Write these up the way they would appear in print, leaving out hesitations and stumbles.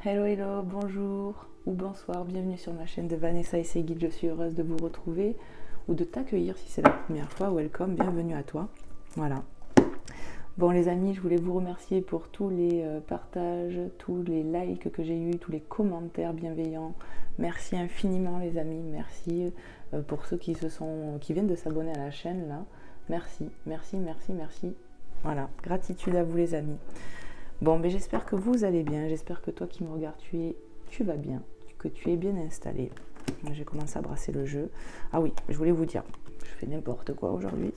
Hello, hello, bonjour ou bonsoir, bienvenue sur ma chaîne de Vanessa et ses guides. Je suis heureuse de vous retrouver ou de t'accueillir si c'est la première fois. Welcome, bienvenue à toi. Voilà. Bon les amis, je voulais vous remercier pour tous les partages, tous les likes que j'ai eus, tous les commentaires bienveillants. Merci infiniment les amis, merci pour ceux qui viennent de s'abonner à la chaîne là. Merci, merci, merci, merci. Voilà, gratitude à vous les amis. Bon, mais j'espère que vous allez bien, j'espère que toi qui me regardes, tu vas bien, que tu es bien installé. J'ai commencé à brasser le jeu. Ah oui, je voulais vous dire, je fais n'importe quoi aujourd'hui.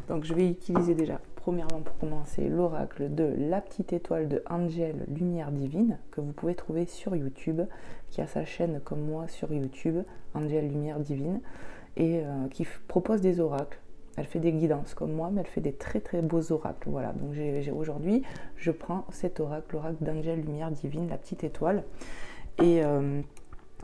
Donc je vais utiliser déjà, premièrement pour commencer, l'oracle de la petite étoile de Angel Lumière Divine, que vous pouvez trouver sur YouTube, qui a sa chaîne comme moi sur YouTube, Angel Lumière Divine, et qui propose des oracles. Elle fait des guidances comme moi, mais elle fait des très très beaux oracles. Voilà, donc aujourd'hui, je prends cet oracle, l'oracle d'Angel Lumière Divine, la petite étoile. Et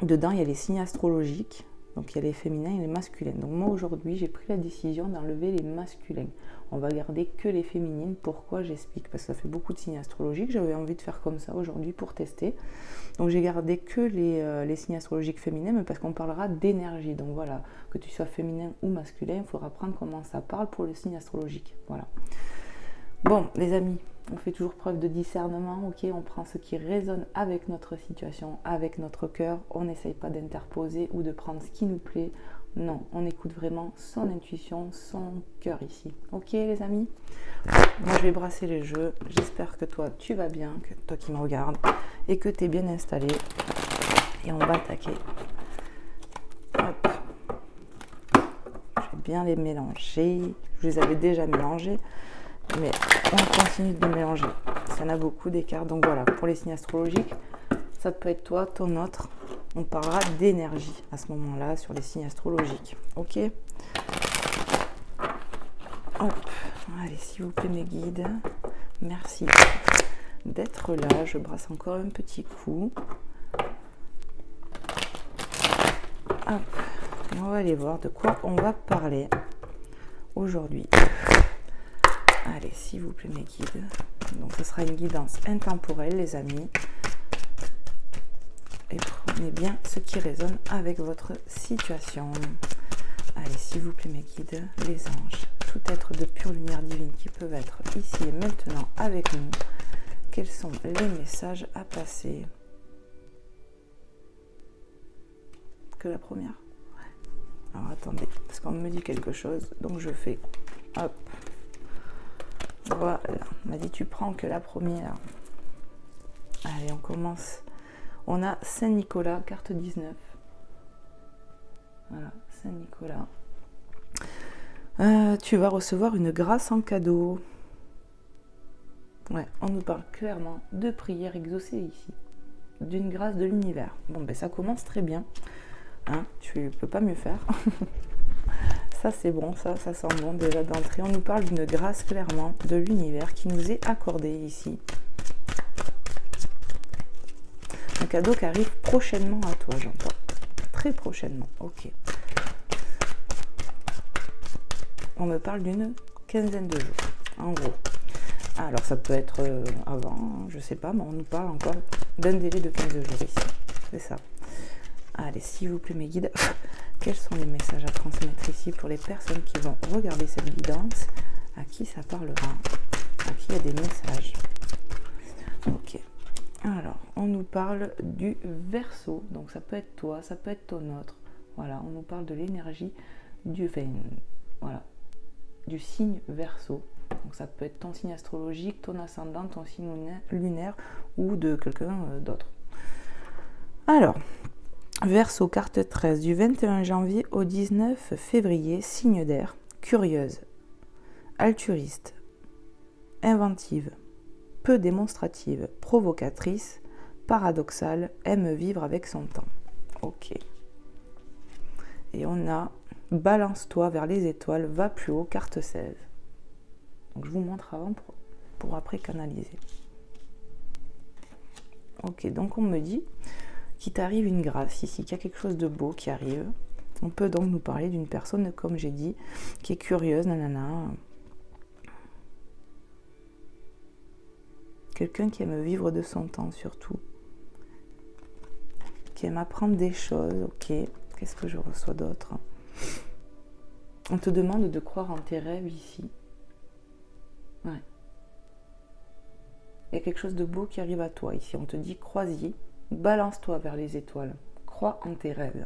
dedans, il y a les signes astrologiques. Donc il y a les féminins et les masculins. Donc moi aujourd'hui, j'ai pris la décision d'enlever les masculins. On va garder que les féminines. Pourquoi? J'explique. Parce que ça fait beaucoup de signes astrologiques. J'avais envie de faire comme ça aujourd'hui pour tester. Donc j'ai gardé que les signes astrologiques féminins, mais parce qu'on parlera d'énergie. Donc voilà, que tu sois féminin ou masculin, il faudra apprendre comment ça parle pour le signe astrologique. Voilà. Bon, les amis, on fait toujours preuve de discernement, ok? On prend ce qui résonne avec notre situation, avec notre cœur. On n'essaye pas d'interposer ou de prendre ce qui nous plaît. Non, on écoute vraiment son intuition, son cœur ici. Ok, les amis? Moi, je vais brasser les jeux. J'espère que toi, tu vas bien, que toi qui me regardes, et que tu es bien installé. Et on va attaquer. Hop. Je vais bien les mélanger. Je les avais déjà mélangés. Mais on continue de mélanger. Ça n'a beaucoup d'écart. Donc voilà, pour les signes astrologiques, ça peut être toi, ton autre. On parlera d'énergie à ce moment-là sur les signes astrologiques. Ok? Hop. Allez, s'il vous plaît, mes guides. Merci d'être là. Je brasse encore un petit coup. Hop. Et on va aller voir de quoi on va parler aujourd'hui. Allez, s'il vous plaît, mes guides. Donc, ce sera une guidance intemporelle, les amis. Et prenez bien ce qui résonne avec votre situation. Allez, s'il vous plaît, mes guides, les anges, tout être de pure lumière divine qui peuvent être ici et maintenant avec nous. Quels sont les messages à passer? Que la première? Alors, attendez, parce qu'on me dit quelque chose. Donc, je fais, hop. Voilà, on m'a dit tu prends que la première. Allez, on commence. On a Saint-Nicolas, carte 19. Voilà, Saint-Nicolas. Tu vas recevoir une grâce en cadeau. Ouais, on nous parle clairement de prières exaucées ici. D'une grâce de l'univers. Bon, ben ça commence très bien. Hein, tu peux pas mieux faire. Ça c'est bon, ça sent bon déjà d'entrée. On nous parle d'une grâce clairement de l'univers qui nous est accordée ici. Un cadeau qui arrive prochainement à toi, j'entends. Très prochainement, ok. On me parle d'une quinzaine de jours, en gros. Alors ça peut être avant, je sais pas, mais on nous parle encore d'un délai de 15 jours ici. C'est ça. Allez, s'il vous plaît mes guides, quels sont les messages à transmettre ici pour les personnes qui vont regarder cette guidance? À qui ça parlera? À qui il y a des messages? Ok. Alors, on nous parle du Verseau. Donc ça peut être toi, ça peut être ton autre. Voilà, on nous parle de l'énergie du signe Verseau. Donc ça peut être ton signe astrologique, ton ascendant, ton signe lunaire ou de quelqu'un d'autre. Alors, Verseau, carte 13, du 21 janvier au 19 février, signe d'air, curieuse, altruiste, inventive, peu démonstrative, provocatrice, paradoxale, aime vivre avec son temps. Ok. Et on a balance-toi vers les étoiles, va plus haut, carte 16. Donc je vous montre avant pour après canaliser. Ok, donc on me dit qu'il t'arrive une grâce ici, qu'il y a quelque chose de beau qui arrive. On peut donc nous parler d'une personne, comme j'ai dit, qui est curieuse, nanana. Quelqu'un qui aime vivre de son temps surtout. qui aime apprendre des choses. Ok, qu'est-ce que je reçois d'autre? On te demande de croire en tes rêves ici. Ouais. Il y a quelque chose de beau qui arrive à toi ici. On te dit crois-y, balance-toi vers les étoiles. Crois en tes rêves.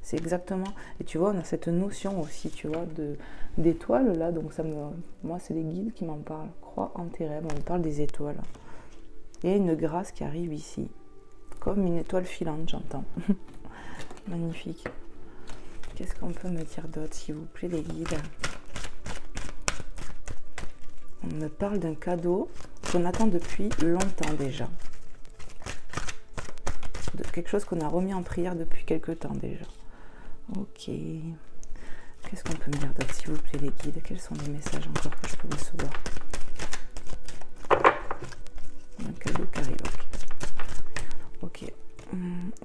C'est exactement... Et tu vois, on a cette notion aussi, tu vois, d'étoiles là. Donc moi, c'est les guides qui m'en parlent. Crois en tes rêves, on me parle des étoiles. Il y a une grâce qui arrive ici. Comme une étoile filante, j'entends. Magnifique. Qu'est-ce qu'on peut me dire d'autre, s'il vous plaît, les guides? On me parle d'un cadeau qu'on attend depuis longtemps déjà. De quelque chose qu'on a remis en prière depuis quelque temps déjà. Ok. Qu'est-ce qu'on peut me dire d'autre, s'il vous plaît, les guides? Quels sont les messages encore que je peux recevoir? Un cadeau qui arrive, ok. Ok.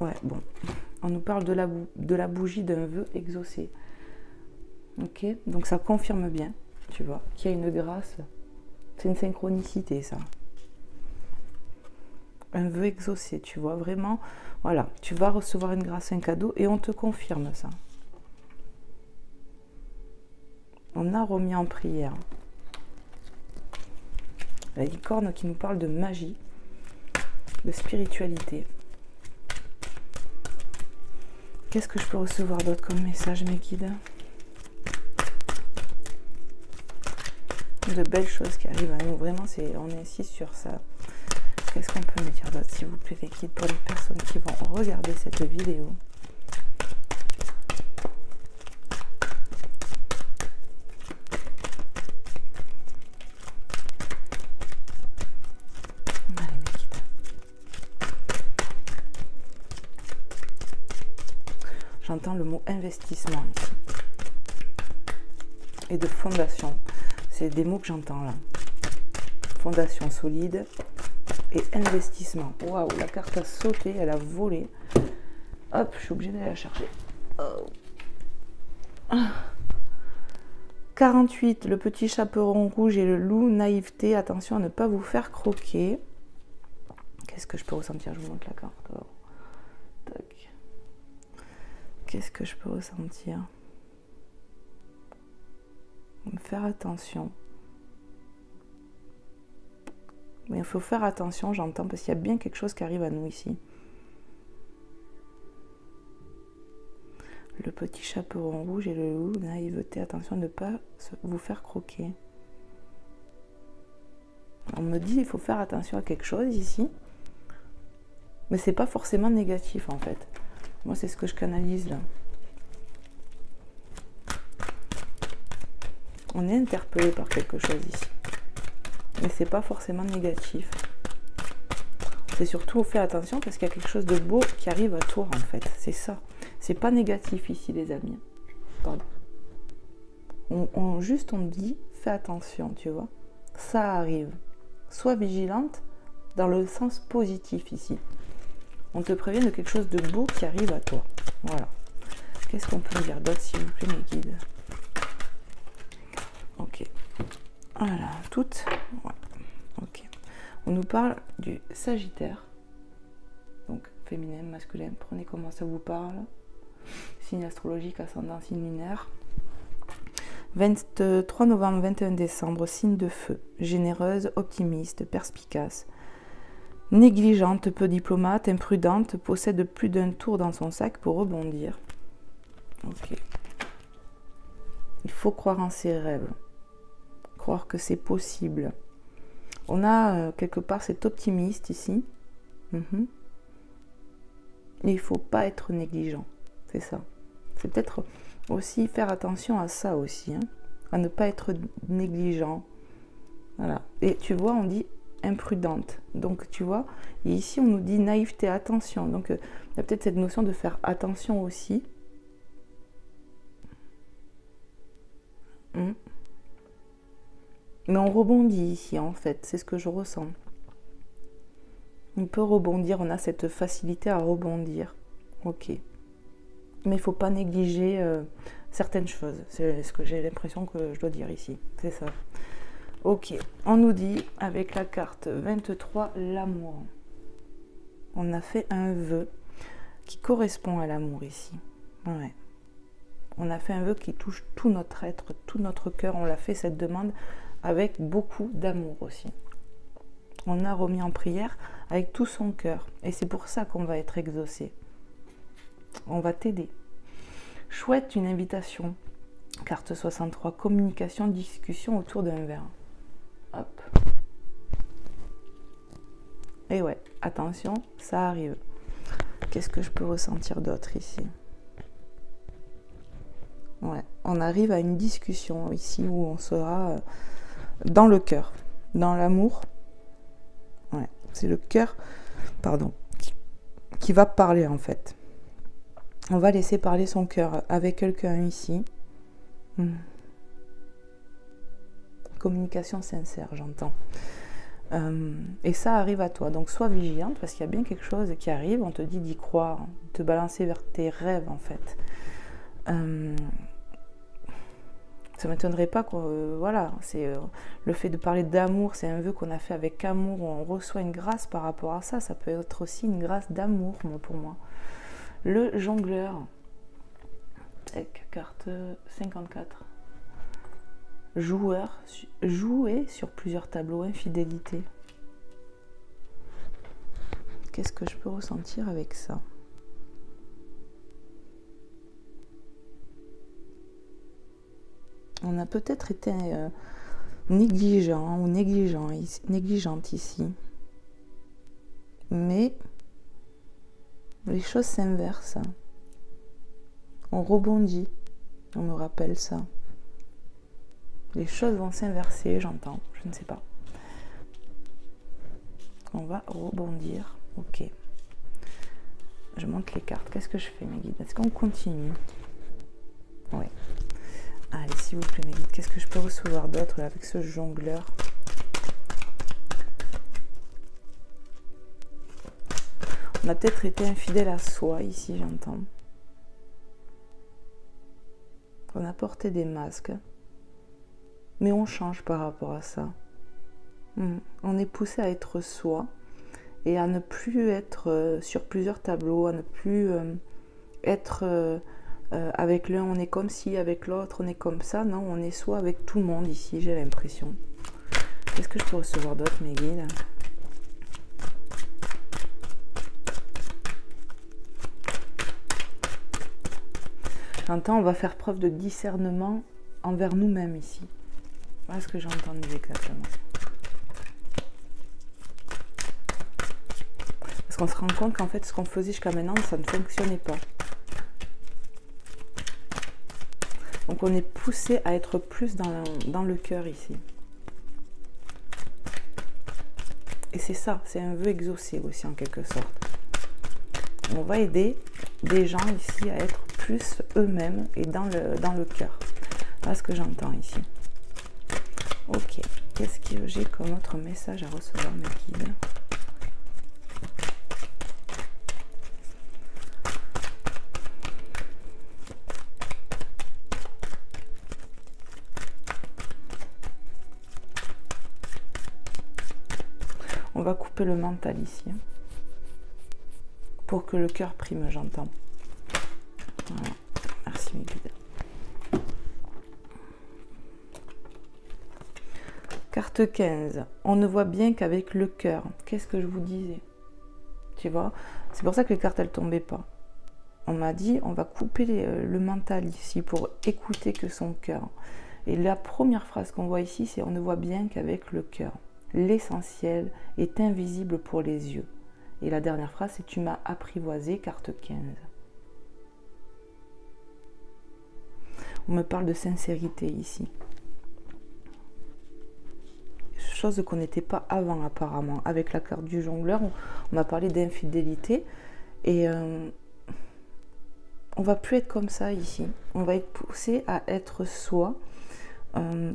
Ouais, bon. On nous parle de la bougie d'un vœu exaucé. Ok. Donc ça confirme bien, tu vois, qu'il y a une grâce. C'est une synchronicité, ça. Un vœu exaucé, tu vois, vraiment. Voilà, tu vas recevoir une grâce, un cadeau, et on te confirme ça. On a remis en prière. La licorne qui nous parle de magie, de spiritualité. Qu'est-ce que je peux recevoir d'autre comme message, mes guides? De belles choses qui arrivent à nous. Vraiment, on insiste sur ça. Qu'est-ce qu'on peut me dire d'autre, s'il vous plaît, les guides, pour les personnes qui vont regarder cette vidéo? Allez, mes guides. J'entends le mot investissement ici. Et de fondation. C'est des mots que j'entends là. Fondation solide et investissement. Waouh, la carte a sauté, elle a volé. Hop, je suis obligée d'aller la chercher. Oh. 48, le petit chaperon rouge et le loup, naïveté, attention à ne pas vous faire croquer. Qu'est-ce que je peux ressentir? Je vous montre la carte. Oh. Tac. Qu'est-ce que je peux ressentir? Faire attention. Mais il faut faire attention, j'entends, parce qu'il y a bien quelque chose qui arrive à nous ici. Le petit chaperon rouge et le loup, naïveté, attention à ne pas vous faire croquer. On me dit il faut faire attention à quelque chose ici. Mais c'est pas forcément négatif en fait. Moi c'est ce que je canalise là. On est interpellé par quelque chose ici. Mais c'est pas forcément négatif. C'est surtout faire attention parce qu'il y a quelque chose de beau qui arrive à toi en fait. C'est ça. C'est pas négatif ici les amis. Pardon. Juste on dit fais attention, tu vois. Ça arrive. Sois vigilante dans le sens positif ici. On te prévient de quelque chose de beau qui arrive à toi. Voilà. Qu'est-ce qu'on peut dire d'autre s'il vous plaît mes guides? Ok. Voilà, toutes. Ouais. Ok. On nous parle du Sagittaire. Donc féminin, masculin. Prenez comment ça vous parle. Signe astrologique, ascendant, signe lunaire. 23 novembre, 21 décembre, signe de feu. Généreuse, optimiste, perspicace. Négligente, peu diplomate, imprudente, possède plus d'un tour dans son sac pour rebondir. Ok. Il faut croire en ses rêves. Croire que c'est possible. On a quelque part cet optimiste ici. Et il ne faut pas être négligent. C'est ça. C'est peut-être aussi faire attention à ça aussi. Hein, à ne pas être négligent. Voilà. Et tu vois, on dit imprudente. Donc tu vois, et ici on nous dit naïveté, attention. Donc il y a peut-être cette notion de faire attention aussi. Mais on rebondit ici en fait, c'est ce que je ressens. On peut rebondir, on a cette facilité à rebondir. Ok. Mais il ne faut pas négliger certaines choses. C'est ce que j'ai l'impression que je dois dire ici. C'est ça. Ok. On nous dit avec la carte 23, l'amour. On a fait un vœu. qui correspond à l'amour ici. Ouais. On a fait un vœu qui touche tout notre être, tout notre cœur. On l'a fait cette demande avec beaucoup d'amour aussi. On a remis en prière avec tout son cœur. Et c'est pour ça qu'on va être exaucé. On va t'aider. Chouette, une invitation. Carte 63, communication, discussion autour d'un verre. Hop. Et ouais, attention, ça arrive. Qu'est-ce que je peux ressentir d'autre ici? Ouais, on arrive à une discussion ici où on sera dans le cœur, dans l'amour. Ouais, c'est le cœur, pardon, qui va parler en fait. On va laisser parler son cœur avec quelqu'un ici. Communication sincère, j'entends. Et ça arrive à toi. Donc sois vigilante parce qu'il y a bien quelque chose qui arrive. On te dit d'y croire, de te balancer vers tes rêves en fait. Ça ne m'étonnerait pas que, voilà, c'est le fait de parler d'amour, c'est un vœu qu'on a fait avec amour, on reçoit une grâce par rapport à ça. Ça peut être aussi une grâce d'amour pour moi. Le jongleur, carte 54. Joueur, jouer sur plusieurs tableaux, infidélité. Qu'est-ce que je peux ressentir avec ça? On a peut-être été négligent ou négligente ici. Mais les choses s'inversent. On rebondit. On me rappelle ça. Les choses vont s'inverser, j'entends. Je ne sais pas. On va rebondir. Ok. Je monte les cartes. Qu'est-ce que je fais, mes guides? Est-ce qu'on continue? Oui. Allez, s'il vous plaît, mes guides. Qu'est-ce que je peux recevoir d'autre avec ce jongleur? On a peut-être été infidèle à soi ici, j'entends. On a porté des masques. Mais on change par rapport à ça. On est poussé à être soi et à ne plus être sur plusieurs tableaux, à ne plus être avec l'un on est comme ci, avec l'autre on est comme ça. Non, on est soi avec tout le monde ici, j'ai l'impression. Qu'est-ce que je peux recevoir d'autre, mes guides? J'entends, on va faire preuve de discernement envers nous-mêmes ici. Voilà ce que j'ai entendu exactement. Parce qu'on se rend compte qu'en fait, ce qu'on faisait jusqu'à maintenant, ça ne fonctionnait pas. Donc on est poussé à être plus dans le cœur ici. Et c'est ça, c'est un vœu exaucé aussi en quelque sorte. On va aider des gens ici à être plus eux-mêmes et dans le cœur. Voilà ce que j'entends ici. Ok, qu'est-ce que j'ai comme autre message à recevoir, mes guides? On va couper le mental ici. Pour que le cœur prime, j'entends. Voilà. Merci, mes guides. Carte 15. On ne voit bien qu'avec le cœur. Qu'est-ce que je vous disais? Tu vois? C'est pour ça que les cartes, elles tombaient pas. On m'a dit, on va couper le mental ici pour écouter que son cœur. Et la première phrase qu'on voit ici, c'est on ne voit bien qu'avec le cœur. L'essentiel est invisible pour les yeux. Et la dernière phrase, c'est tu m'as apprivoisé, carte 15. On me parle de sincérité ici. Chose qu'on n'était pas avant apparemment. Avec la carte du jongleur, on a parlé d'infidélité. Et on va plus être comme ça ici. On va être poussé à être soi.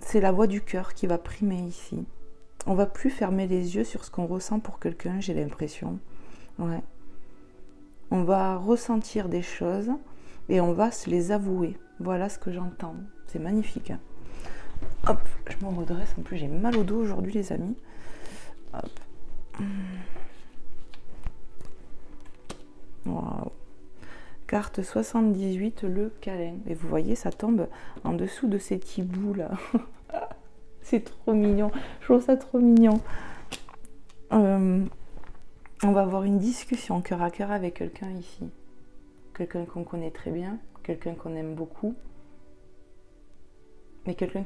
C'est la voix du cœur qui va primer ici. On va plus fermer les yeux sur ce qu'on ressent pour quelqu'un, j'ai l'impression. Ouais. On va ressentir des choses et on va se les avouer. Voilà ce que j'entends. C'est magnifique. Hein. Hop, je me redresse. En plus, j'ai mal au dos aujourd'hui, les amis. Hop. Waouh. Carte 78, le câlin. Et vous voyez, ça tombe en dessous de ces petits bouts là. C'est trop mignon. Je trouve ça trop mignon. On va avoir une discussion cœur à cœur avec quelqu'un ici. Quelqu'un qu'on connaît très bien, quelqu'un qu'on aime beaucoup. Mais quelqu'un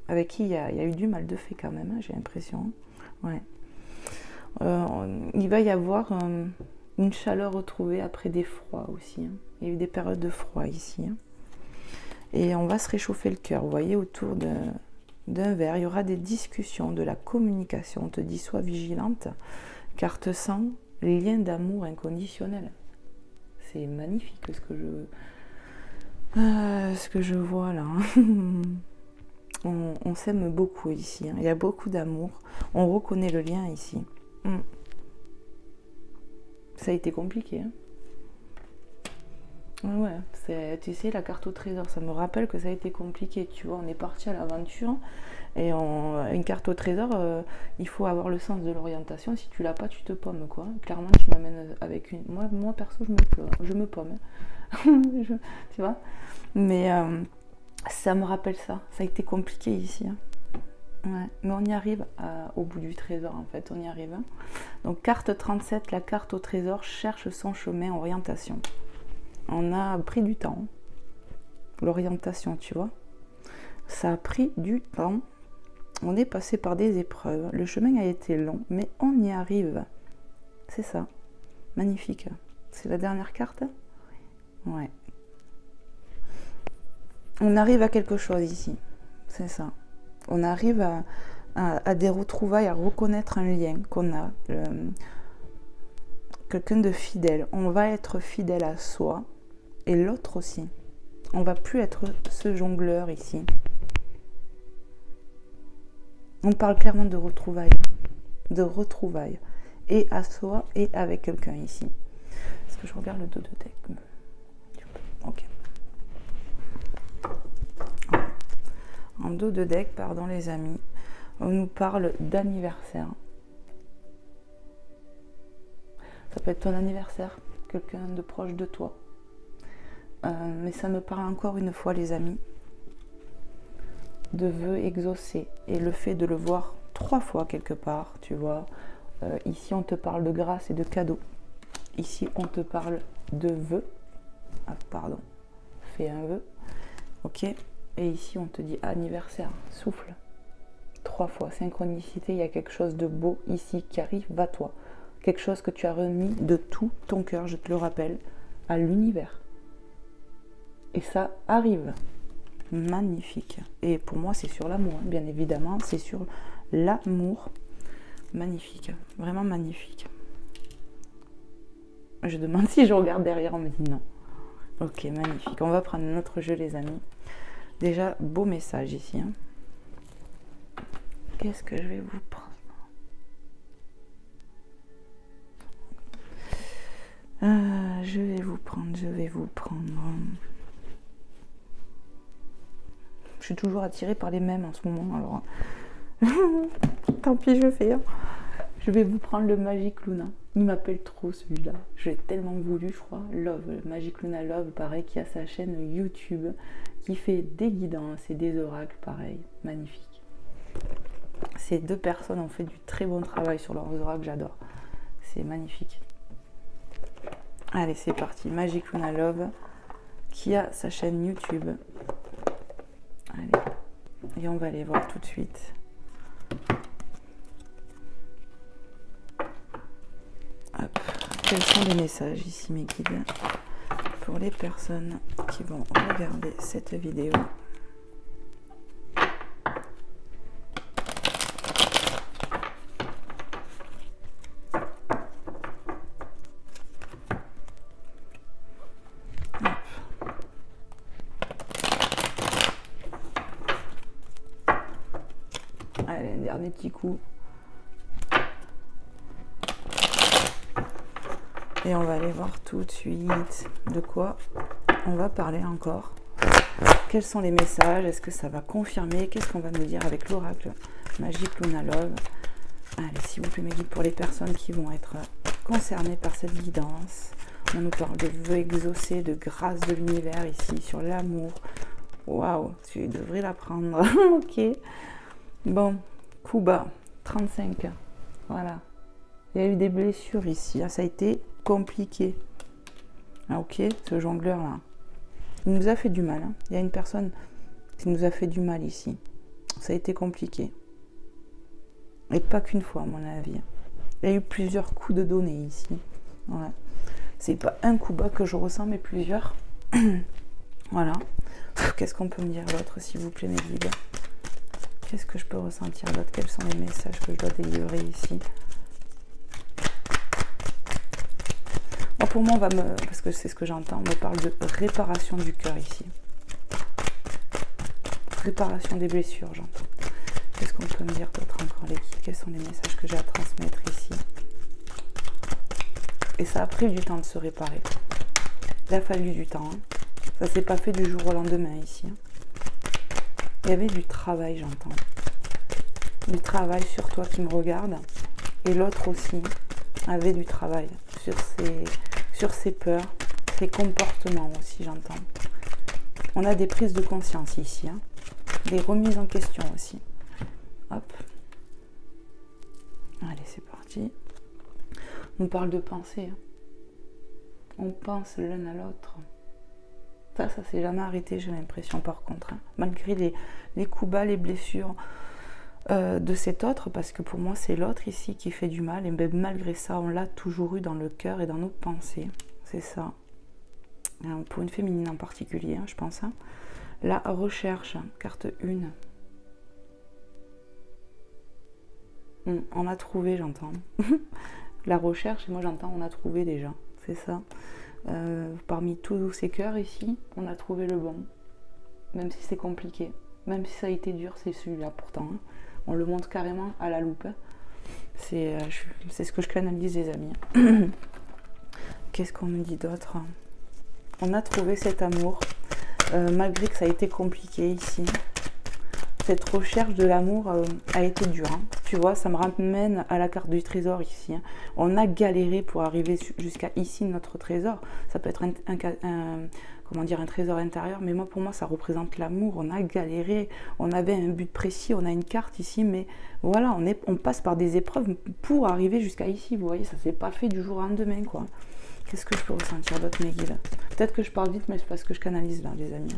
avec qui il y a eu du mal de fait quand même, hein, j'ai l'impression. Ouais. Il va y avoir une chaleur retrouvée après des froids aussi. Hein. Il y a eu des périodes de froid ici. Hein. Et on va se réchauffer le cœur. Vous voyez, autour d'un verre, il y aura des discussions, de la communication. On te dit, sois vigilante. Carte 100, lien d'amour inconditionnel. C'est magnifique ce que je vois là. On s'aime beaucoup ici. Hein. Il y a beaucoup d'amour. On reconnaît le lien ici. Ça a été compliqué. Hein. Ouais, tu sais, la carte au trésor, ça me rappelle que ça a été compliqué. Tu vois, on est parti à l'aventure et une carte au trésor, il faut avoir le sens de l'orientation. Si tu l'as pas, tu te pommes, quoi. Clairement, tu m'amènes avec une. Moi perso, je me pomme. Tu vois. Mais ça me rappelle ça. Ça a été compliqué ici. Hein. Ouais, mais on y arrive au bout du trésor en fait, on y arrive. Hein. Donc carte 37, la carte au trésor cherche son chemin, orientation. On a pris du temps. L'orientation, tu vois. Ça a pris du temps. On est passé par des épreuves. Le chemin a été long, mais on y arrive. C'est ça. Magnifique. C'est la dernière carte? Ouais. On arrive à quelque chose ici. C'est ça. On arrive à des retrouvailles, à reconnaître un lien qu'on a. Quelqu'un de fidèle. On va être fidèle à soi et l'autre aussi. On va plus être ce jongleur ici. On parle clairement de retrouvailles. De retrouvailles. Et à soi et avec quelqu'un ici. Est-ce que je regarde le dos de deck? Ok. En dos de deck, pardon les amis, on nous parle d'anniversaire. Ça peut être ton anniversaire, quelqu'un de proche de toi. Mais ça me parle encore une fois les amis, de vœux exaucés. Et le fait de le voir 3 fois quelque part, tu vois. Ici on te parle de grâce et de cadeaux. Ici on te parle de vœux. Ah pardon, fais un vœu. Ok. Et ici, on te dit anniversaire, souffle. 3 fois, synchronicité, il y a quelque chose de beau ici qui arrive, va toi. Quelque chose que tu as remis de tout ton cœur, je te le rappelle, à l'univers. Et ça arrive. Magnifique. Et pour moi, c'est sur l'amour, hein, bien évidemment, c'est sur l'amour. Magnifique, vraiment magnifique. Je demande si je regarde derrière, on me dit non. Ok, magnifique. On va prendre notre jeu, les amis. Déjà, beau message ici. Hein. Qu'est-ce que je vais vous prendre? Je vais vous prendre. Je suis toujours attirée par les mêmes en ce moment, alors. Tant pis, je fais. Hein. Je vais vous prendre le Magic Luna. Il m'appelle trop celui-là. J'ai tellement voulu, je crois. Love, Magic Luna Love, pareil, qui a sa chaîne YouTube, qui fait des guidances et des oracles, pareil. Magnifique. Ces 2 personnes ont fait du très bon travail sur leurs oracles, j'adore. C'est magnifique. Allez, c'est parti. Magic Luna Love, qui a sa chaîne YouTube. Allez. Et on va aller voir tout de suite. Hop. Quels sont les messages ici, mes guides, pour les personnes qui vont regarder cette vidéo? Allez, un dernier petit coup. Et on va aller voir tout de suite de quoi on va parler encore. Quels sont les messages? Est-ce que ça va confirmer? Qu'est-ce qu'on va nous dire avec l'oracle Magic Luna Love? Allez, s'il vous plaît, mes guides, pour les personnes qui vont être concernées par cette guidance, On nous parle de vœux exaucés, de grâce de l'univers ici, sur l'amour. Waouh, tu devrais l'apprendre. Ok. Bon, coup bas, 35. Voilà. Il y a eu des blessures ici. Ça a été compliqué. Ah, ok, ce jongleur-là. Il nous a fait du mal. Hein. Il y a une personne qui nous a fait du mal ici. Ça a été compliqué. Et pas qu'une fois, à mon avis. Il y a eu plusieurs coups de données ici. Voilà. C'est pas un coup bas que je ressens, mais plusieurs. Voilà. Qu'est-ce qu'on peut me dire d'autre, s'il vous plaît, mes guides? Qu'est-ce que je peux ressentir d'autre? Quels sont les messages que je dois délivrer ici? Bon, pour moi, on va me... Parce que c'est ce que j'entends, on me parle de réparation du cœur ici. Réparation des blessures, j'entends. Qu'est-ce qu'on peut me dire d'autre encore, les guides? Quels sont les messages que j'ai à transmettre ici? Et ça a pris du temps de se réparer. Il a fallu du temps. Hein. Ça ne s'est pas fait du jour au lendemain ici. Hein. Il y avait du travail, j'entends. Du travail sur toi qui me regarde. Et l'autre aussi avait du travail sur ses peurs, ses comportements aussi, j'entends. On a des prises de conscience ici. Hein. Des remises en question aussi. Hop. Allez, c'est parti. On parle de pensée. Hein. On pense l'un à l'autre. Ça s'est jamais arrêté, j'ai l'impression, par contre. Hein. Malgré les coups bas, les blessures de cet autre, parce que pour moi, c'est l'autre ici qui fait du mal. Et ben, malgré ça, on l'a toujours eu dans le cœur et dans nos pensées. C'est ça. Pour une féminine en particulier, hein, je pense. Hein. La recherche, carte 1. On a trouvé, j'entends. La recherche, et moi j'entends on a trouvé déjà, c'est ça. Parmi tous ces cœurs ici, on a trouvé le bon. Même si c'est compliqué, même si ça a été dur, c'est celui-là pourtant. Hein. On le montre carrément à la loupe. Hein. C'est ce que je canalise, les amis. Qu'est-ce qu'on me dit d'autre? On a trouvé cet amour, malgré que ça a été compliqué ici. Cette recherche de l'amour a été dure. Hein. Tu vois, ça me ramène à la carte du trésor ici. Hein. On a galéré pour arriver jusqu'à ici, notre trésor. Ça peut être comment dire, un trésor intérieur, mais moi, pour moi, ça représente l'amour. On a galéré, on avait un but précis, on a une carte ici, mais voilà, on passe par des épreuves pour arriver jusqu'à ici. Vous voyez, ça ne s'est pas fait du jour au lendemain, quoi. Qu'est-ce que je peux ressentir d'autre, mes guides? Peut-être que je parle vite, mais c'est parce que je canalise là, les amis.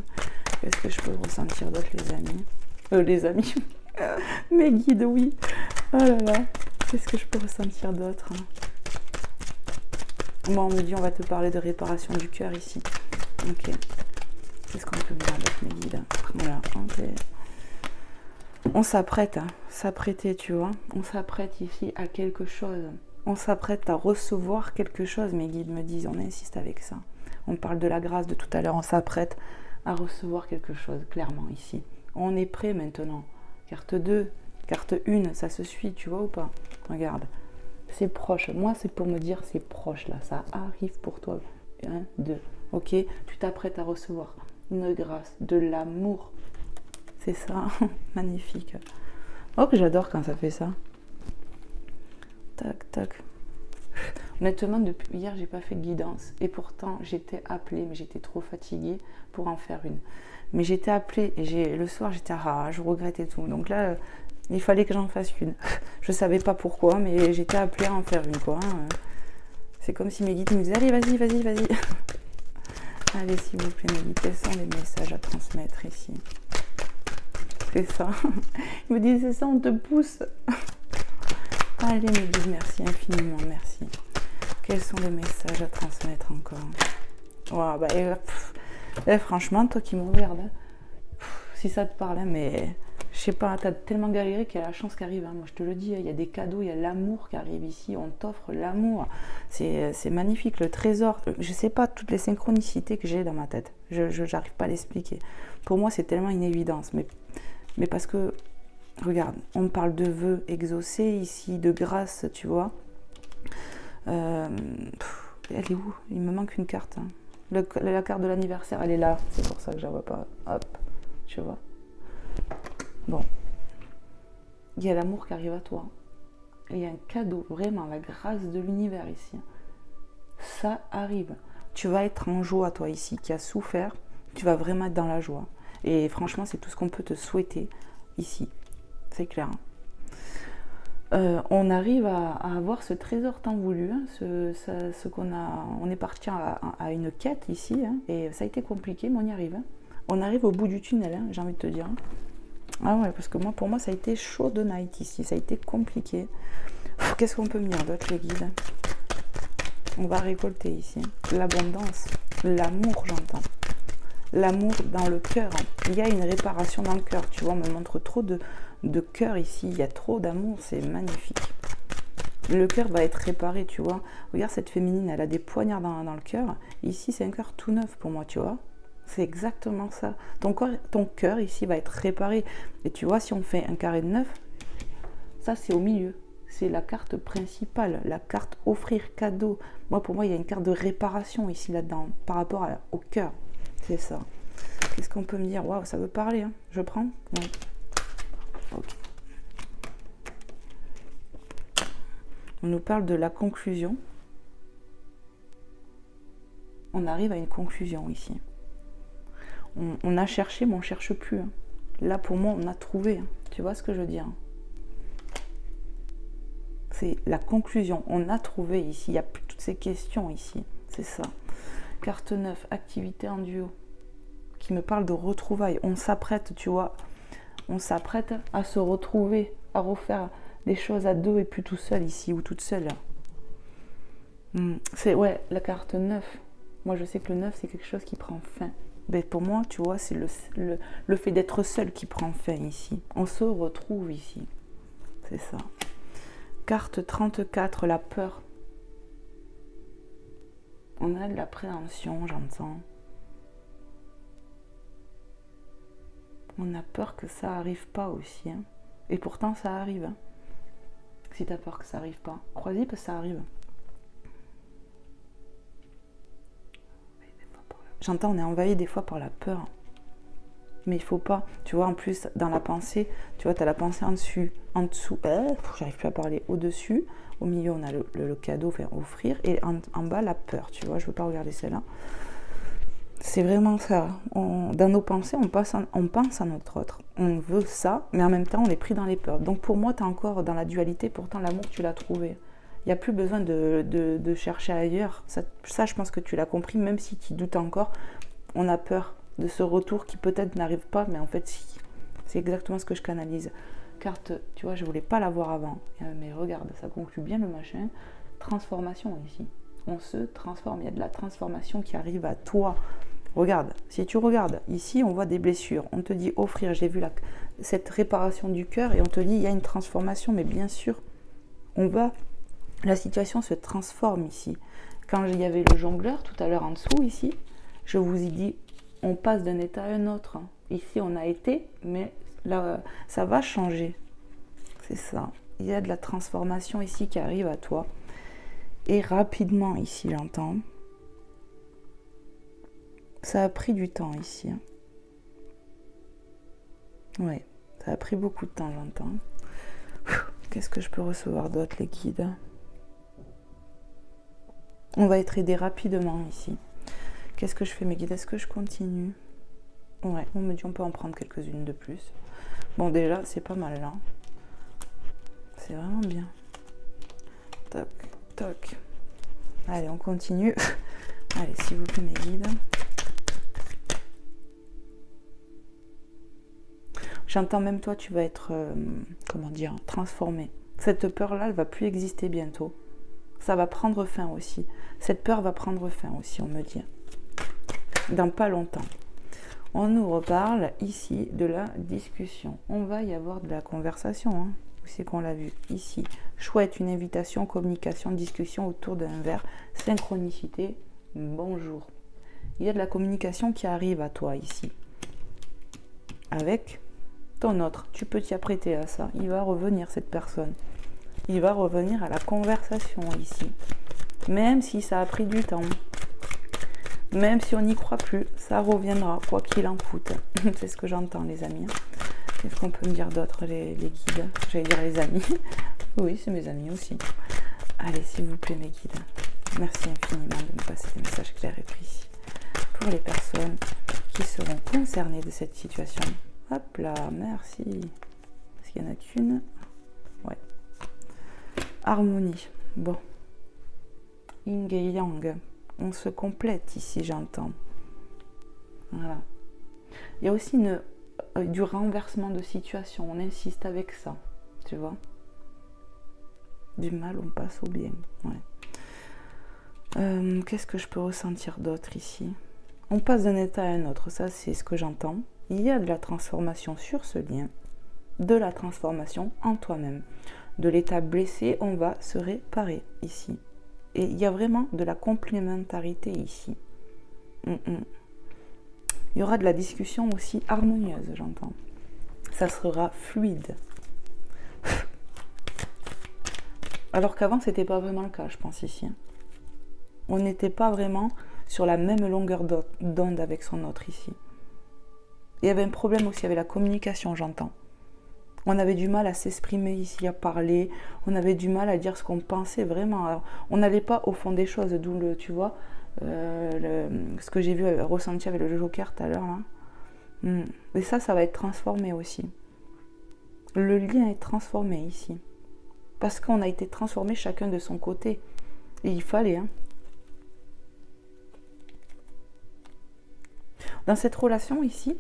Qu'est-ce que je peux ressentir d'autre, les amis? Les amis, mes guides, oui. Oh là là, qu'est-ce que je peux ressentir d'autre? Moi, on me dit, on va te parler de réparation du cœur ici. Ok. Qu'est-ce qu'on peut me dire d'autre, mes guides? Voilà, okay. On s'apprête, hein, s'apprêter, tu vois. On s'apprête ici à quelque chose. On s'apprête à recevoir quelque chose, mes guides me disent. On insiste avec ça. On parle de la grâce de tout à l'heure. On s'apprête à recevoir quelque chose, clairement, ici. On est prêt maintenant. Carte 2, carte 1, ça se suit, tu vois ou pas? Regarde, c'est proche. Moi, c'est pour me dire, c'est proche là. Ça arrive pour toi. 1, 2. Ok, tu t'apprêtes à recevoir une grâce, de l'amour. C'est ça, magnifique. Oh, que j'adore quand ça fait ça. Tac, tac. Honnêtement, depuis hier, j'ai pas fait de guidance. Et pourtant, j'étais appelée, mais j'étais trop fatiguée pour en faire une. Mais j'étais appelée et le soir, j'étais je regrette et tout. Donc là, il fallait que j'en fasse une. Je savais pas pourquoi, mais j'étais appelée à en faire une, quoi. C'est comme si mes guides me disaient, allez, vas-y, vas-y, vas-y. Allez, s'il vous plaît, mes guides, quels sont les messages à transmettre ici? C'est ça. Ils me disent, c'est ça, on te pousse. Allez, mes guides, merci infiniment, merci. Quels sont les messages à transmettre encore? Wow, bah, franchement, toi qui me regardes, hein, si ça te parle, hein, mais je sais pas, t'as tellement galéré qu'il y a la chance qui arrive. Hein. Moi, je te le dis, il y a des cadeaux, il y a l'amour qui arrive ici. On t'offre l'amour. C'est magnifique, le trésor. Je sais pas toutes les synchronicités que j'ai dans ma tête. Je n'arrive pas à l'expliquer. Pour moi, c'est tellement une évidence. Mais parce que, regarde, on me parle de vœux exaucés ici, de grâce, tu vois. Elle est où? Il me manque une carte. Hein. La carte de l'anniversaire, elle est là. C'est pour ça que je la vois pas. Hop, tu vois. Bon. Il y a l'amour qui arrive à toi. Et il y a un cadeau, vraiment, la grâce de l'univers ici. ça arrive. Tu vas être en joie, toi, ici, qui a souffert. Tu vas vraiment être dans la joie. Et franchement, c'est tout ce qu'on peut te souhaiter ici. C'est clair. On arrive à avoir ce trésor tant voulu. Hein, ce qu'on a, on est parti à une quête ici. Hein, et ça a été compliqué, mais on y arrive. Hein. On arrive au bout du tunnel, hein, j'ai envie de te dire. Ah ouais, parce que moi, pour moi, ça a été chaud de night ici. Ça a été compliqué. Qu'est-ce qu'on peut me dire d'autre, les guides? On va récolter ici. L'abondance, l'amour, j'entends. L'amour dans le cœur. Il y a une réparation dans le cœur. Tu vois, on me montre trop de cœur ici. Il y a trop d'amour. C'est magnifique. Le cœur va être réparé, tu vois. Regarde cette féminine, elle a des poignards dans le cœur. Ici, c'est un cœur tout neuf pour moi, tu vois. C'est exactement ça. Ton cœur ici va être réparé. Et tu vois, si on fait un carré de 9, ça c'est au milieu. C'est la carte principale, la carte offrir cadeau. Moi, pour moi, il y a une carte de réparation ici, là-dedans, par rapport au cœur. C'est ça. Qu'est-ce qu'on peut me dire? Waouh, ça veut parler, hein. Je prends? Ouais. Ok. On nous parle de la conclusion. On arrive à une conclusion ici. On a cherché, mais on ne cherche plus. Hein. Là, pour moi, on a trouvé. Hein. Tu vois ce que je veux dire? C'est la conclusion. On a trouvé ici. Il n'y a plus toutes ces questions ici. C'est ça. Carte 9, activité en duo. Qui me parle de retrouvailles. On s'apprête, tu vois. On s'apprête à se retrouver, à refaire des choses à deux et plus tout seul ici ou toute seule. C'est, ouais, la carte 9. Moi, je sais que le 9, c'est quelque chose qui prend fin. Ben, pour moi, tu vois, c'est le fait d'être seul qui prend fin ici. On se retrouve ici. C'est ça. Carte 34, la peur. On a de l'appréhension, j'entends. On a peur que ça arrive pas aussi. Hein. Et pourtant, ça arrive. Hein. Si tu as peur que ça arrive pas, crois-y parce que ça arrive. J'entends, on est envahi des fois par la peur. Mais il faut pas. Tu vois, en plus, dans la pensée, tu vois, tu as la pensée en dessous. J'arrive plus à parler. Au-dessus, au milieu, on a le cadeau, enfin, offrir. Et en bas, la peur. Tu vois, je veux pas regarder celle-là. C'est vraiment ça. Dans nos pensées, on pense à notre autre. On veut ça, mais en même temps, on est pris dans les peurs. Donc pour moi, tu es encore dans la dualité. Pourtant, l'amour, tu l'as trouvé. Il n'y a plus besoin de chercher ailleurs. Ça, je pense que tu l'as compris, même si tu doutes encore. On a peur de ce retour qui peut-être n'arrive pas, mais en fait, si. C'est exactement ce que je canalise. Carte, tu vois, je voulais pas la voir avant. Mais regarde, ça conclut bien le machin. Transformation ici. On se transforme. Il y a de la transformation qui arrive à toi. Regarde, si tu regardes, ici, on voit des blessures. On te dit offrir, j'ai vu cette réparation du cœur et on te dit il y a une transformation, mais bien sûr, la situation se transforme ici. Quand il y avait le jongleur tout à l'heure en dessous, ici, je vous ai dit, on passe d'un état à un autre. Ici, on a été, mais là, ça va changer. C'est ça. Il y a de la transformation ici qui arrive à toi. Et rapidement, ici, j'entends. Ça a pris du temps ici. Hein. Ouais, ça a pris beaucoup de temps, j'entends. Qu'est-ce que je peux recevoir d'autre, les guides? On va être aidé rapidement ici. Qu'est-ce que je fais, mes guides? Est-ce que je continue? Ouais, on me dit on peut en prendre quelques-unes de plus. Bon, déjà, c'est pas mal là. C'est vraiment bien. Toc, toc. Allez, on continue. Allez, s'il vous plaît, mes guides. J'entends même toi, tu vas être, comment dire, transformé. Cette peur-là, elle va plus exister bientôt. Ça va prendre fin aussi. Cette peur va prendre fin aussi, on me dit. Dans pas longtemps. On nous reparle ici de la discussion. On va y avoir de la conversation. Hein. Où c'est qu'on l'a vu? Ici. Chouette, une invitation, communication, discussion autour d'un verre. Synchronicité. Bonjour. Il y a de la communication qui arrive à toi ici. Avec ton autre. Tu peux t'y apprêter à ça. Il va revenir, cette personne. Il va revenir à la conversation ici. Même si ça a pris du temps. Même si on n'y croit plus, ça reviendra, quoi qu'il en coûte. C'est ce que j'entends, les amis. Qu'est-ce qu'on peut me dire d'autre, les guides? J'allais dire les amis. Oui, c'est mes amis aussi. Allez, s'il vous plaît, mes guides. Merci infiniment de me passer des messages clairs et précis pour les personnes qui seront concernées de cette situation. Hop là, merci. Est-ce qu'il y en a qu'une? Ouais. Harmonie. Bon. Yin et Yang. On se complète ici, j'entends. Voilà. Il y a aussi du renversement de situation. On insiste avec ça. Tu vois? Du mal, on passe au bien. Ouais. Qu'est-ce que je peux ressentir d'autre ici? On passe d'un état à un autre. Ça, c'est ce que j'entends. Il y a de la transformation sur ce lien. De la transformation en toi-même. De l'état blessé, on va se réparer ici. Et il y a vraiment de la complémentarité ici. Il y aura de la discussion aussi harmonieuse, j'entends. Ça sera fluide. Alors qu'avant, c'était pas vraiment le cas, je pense, ici. On n'était pas vraiment sur la même longueur d'onde avec son autre ici. Il y avait un problème aussi avec la communication, j'entends. On avait du mal à s'exprimer ici, à parler. On avait du mal à dire ce qu'on pensait vraiment. Alors, on n'allait pas au fond des choses, d'où le, tu vois, ce que j'ai vu ressenti avec le Joker tout à l'heure là. Et ça va être transformé aussi. Le lien est transformé ici. Parce qu'on a été transformé chacun de son côté. Et il fallait, hein. Dans cette relation ici,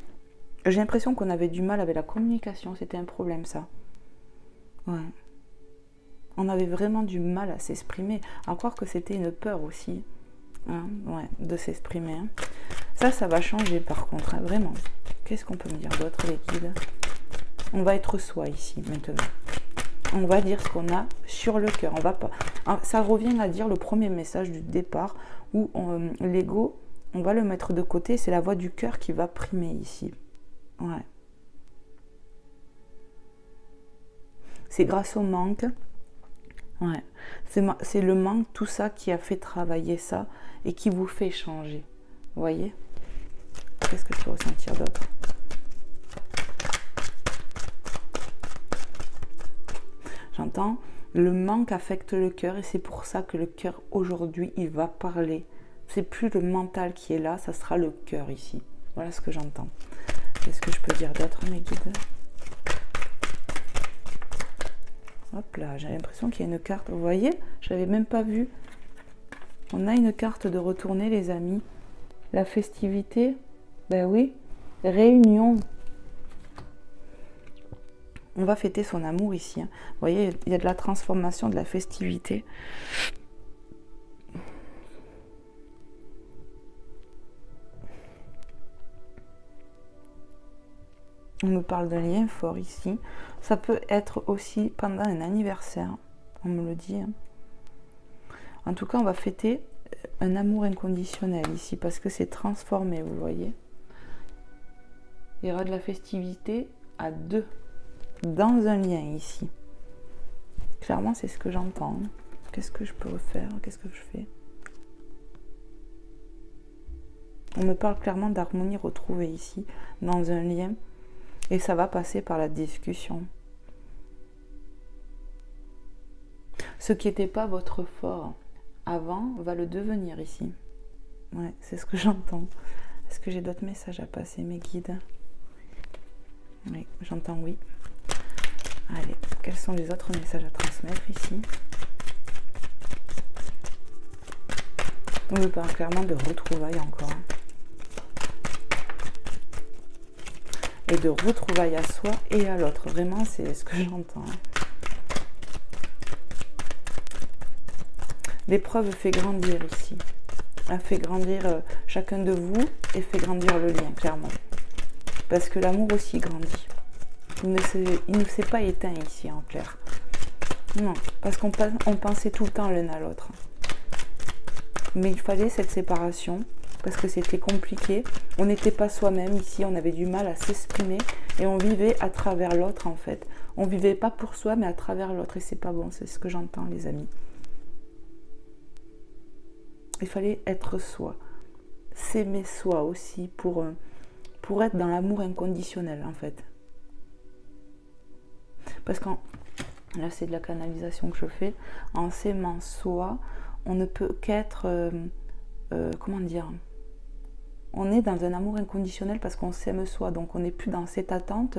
j'ai l'impression qu'on avait du mal avec la communication. C'était un problème, ça. Ouais. On avait vraiment du mal à s'exprimer. À croire que c'était une peur aussi. Hein, ouais, de s'exprimer. Hein. Ça va changer par contre, hein, vraiment. Qu'est-ce qu'on peut me dire d'autre, les guides? On va être soi ici, maintenant. On va dire ce qu'on a sur le cœur. On va pas. Ça revient à dire le premier message du départ où l'ego, on va le mettre de côté. C'est la voix du cœur qui va primer ici. Ouais. C'est grâce au manque. Ouais. C'est le manque, tout ça qui a fait travailler ça et qui vous fait changer. Vous voyez? Qu'est-ce que je peux ressentir d'autre? J'entends, le manque affecte le cœur et c'est pour ça que le cœur aujourd'hui, il va parler. C'est plus le mental qui est là, ça sera le cœur ici. Voilà ce que j'entends. Qu'est-ce que je peux dire d'autre, mes guides? Hop là, j'ai l'impression qu'il y a une carte. Vous voyez? Je n'avais même pas vu. On a une carte de retourner, les amis. La festivité. Ben oui. Réunion. On va fêter son amour ici. Hein. Vous voyez, il y a de la transformation, de la festivité. On me parle d'un lien fort ici. Ça peut être aussi pendant un anniversaire. On me le dit. Hein. En tout cas, on va fêter un amour inconditionnel ici parce que c'est transformé, vous voyez. Il y aura de la festivité à deux. Dans un lien ici. Clairement, c'est ce que j'entends. Qu'est-ce que je peux refaire? Qu'est-ce que je fais? On me parle clairement d'harmonie retrouvée ici, dans un lien. Et ça va passer par la discussion. Ce qui n'était pas votre fort avant va le devenir ici. Ouais, c'est ce que j'entends. Est-ce que j'ai d'autres messages à passer, mes guides? Oui, j'entends oui. Allez, quels sont les autres messages à transmettre ici? On me parle clairement de retrouvailles encore. Et de retrouvailles à soi et à l'autre. Vraiment, c'est ce que j'entends. L'épreuve fait grandir ici. Elle fait grandir chacun de vous et fait grandir le lien, clairement. Parce que l'amour aussi grandit. Il ne s'est pas éteint ici, en clair. Non, parce qu'on pensait tout le temps l'un à l'autre. Mais il fallait cette séparation, parce que c'était compliqué. On n'était pas soi-même ici, on avait du mal à s'exprimer, et on vivait à travers l'autre, en fait. On vivait pas pour soi, mais à travers l'autre, et c'est pas bon, c'est ce que j'entends, les amis. Il fallait être soi. S'aimer soi aussi, pour être dans l'amour inconditionnel, en fait. Parce que là, c'est de la canalisation que je fais. En s'aimant soi, on ne peut qu'être, comment dire, on est dans un amour inconditionnel parce qu'on s'aime soi, donc on n'est plus dans cette attente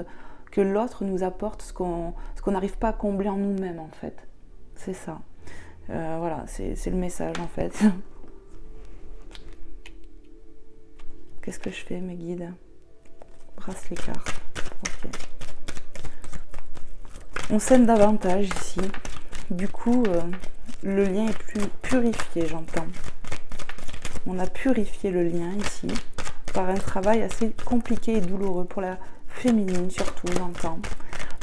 que l'autre nous apporte ce qu'on n'arrive pas à combler en nous-mêmes en fait. C'est ça. Voilà, c'est le message en fait. Qu'est-ce que je fais, mes guides? Brasse les cartes. Ok. On s'aime davantage ici. Du coup, le lien est plus purifié, j'entends. On a purifié le lien ici par un travail assez compliqué et douloureux pour la féminine surtout, j'entends.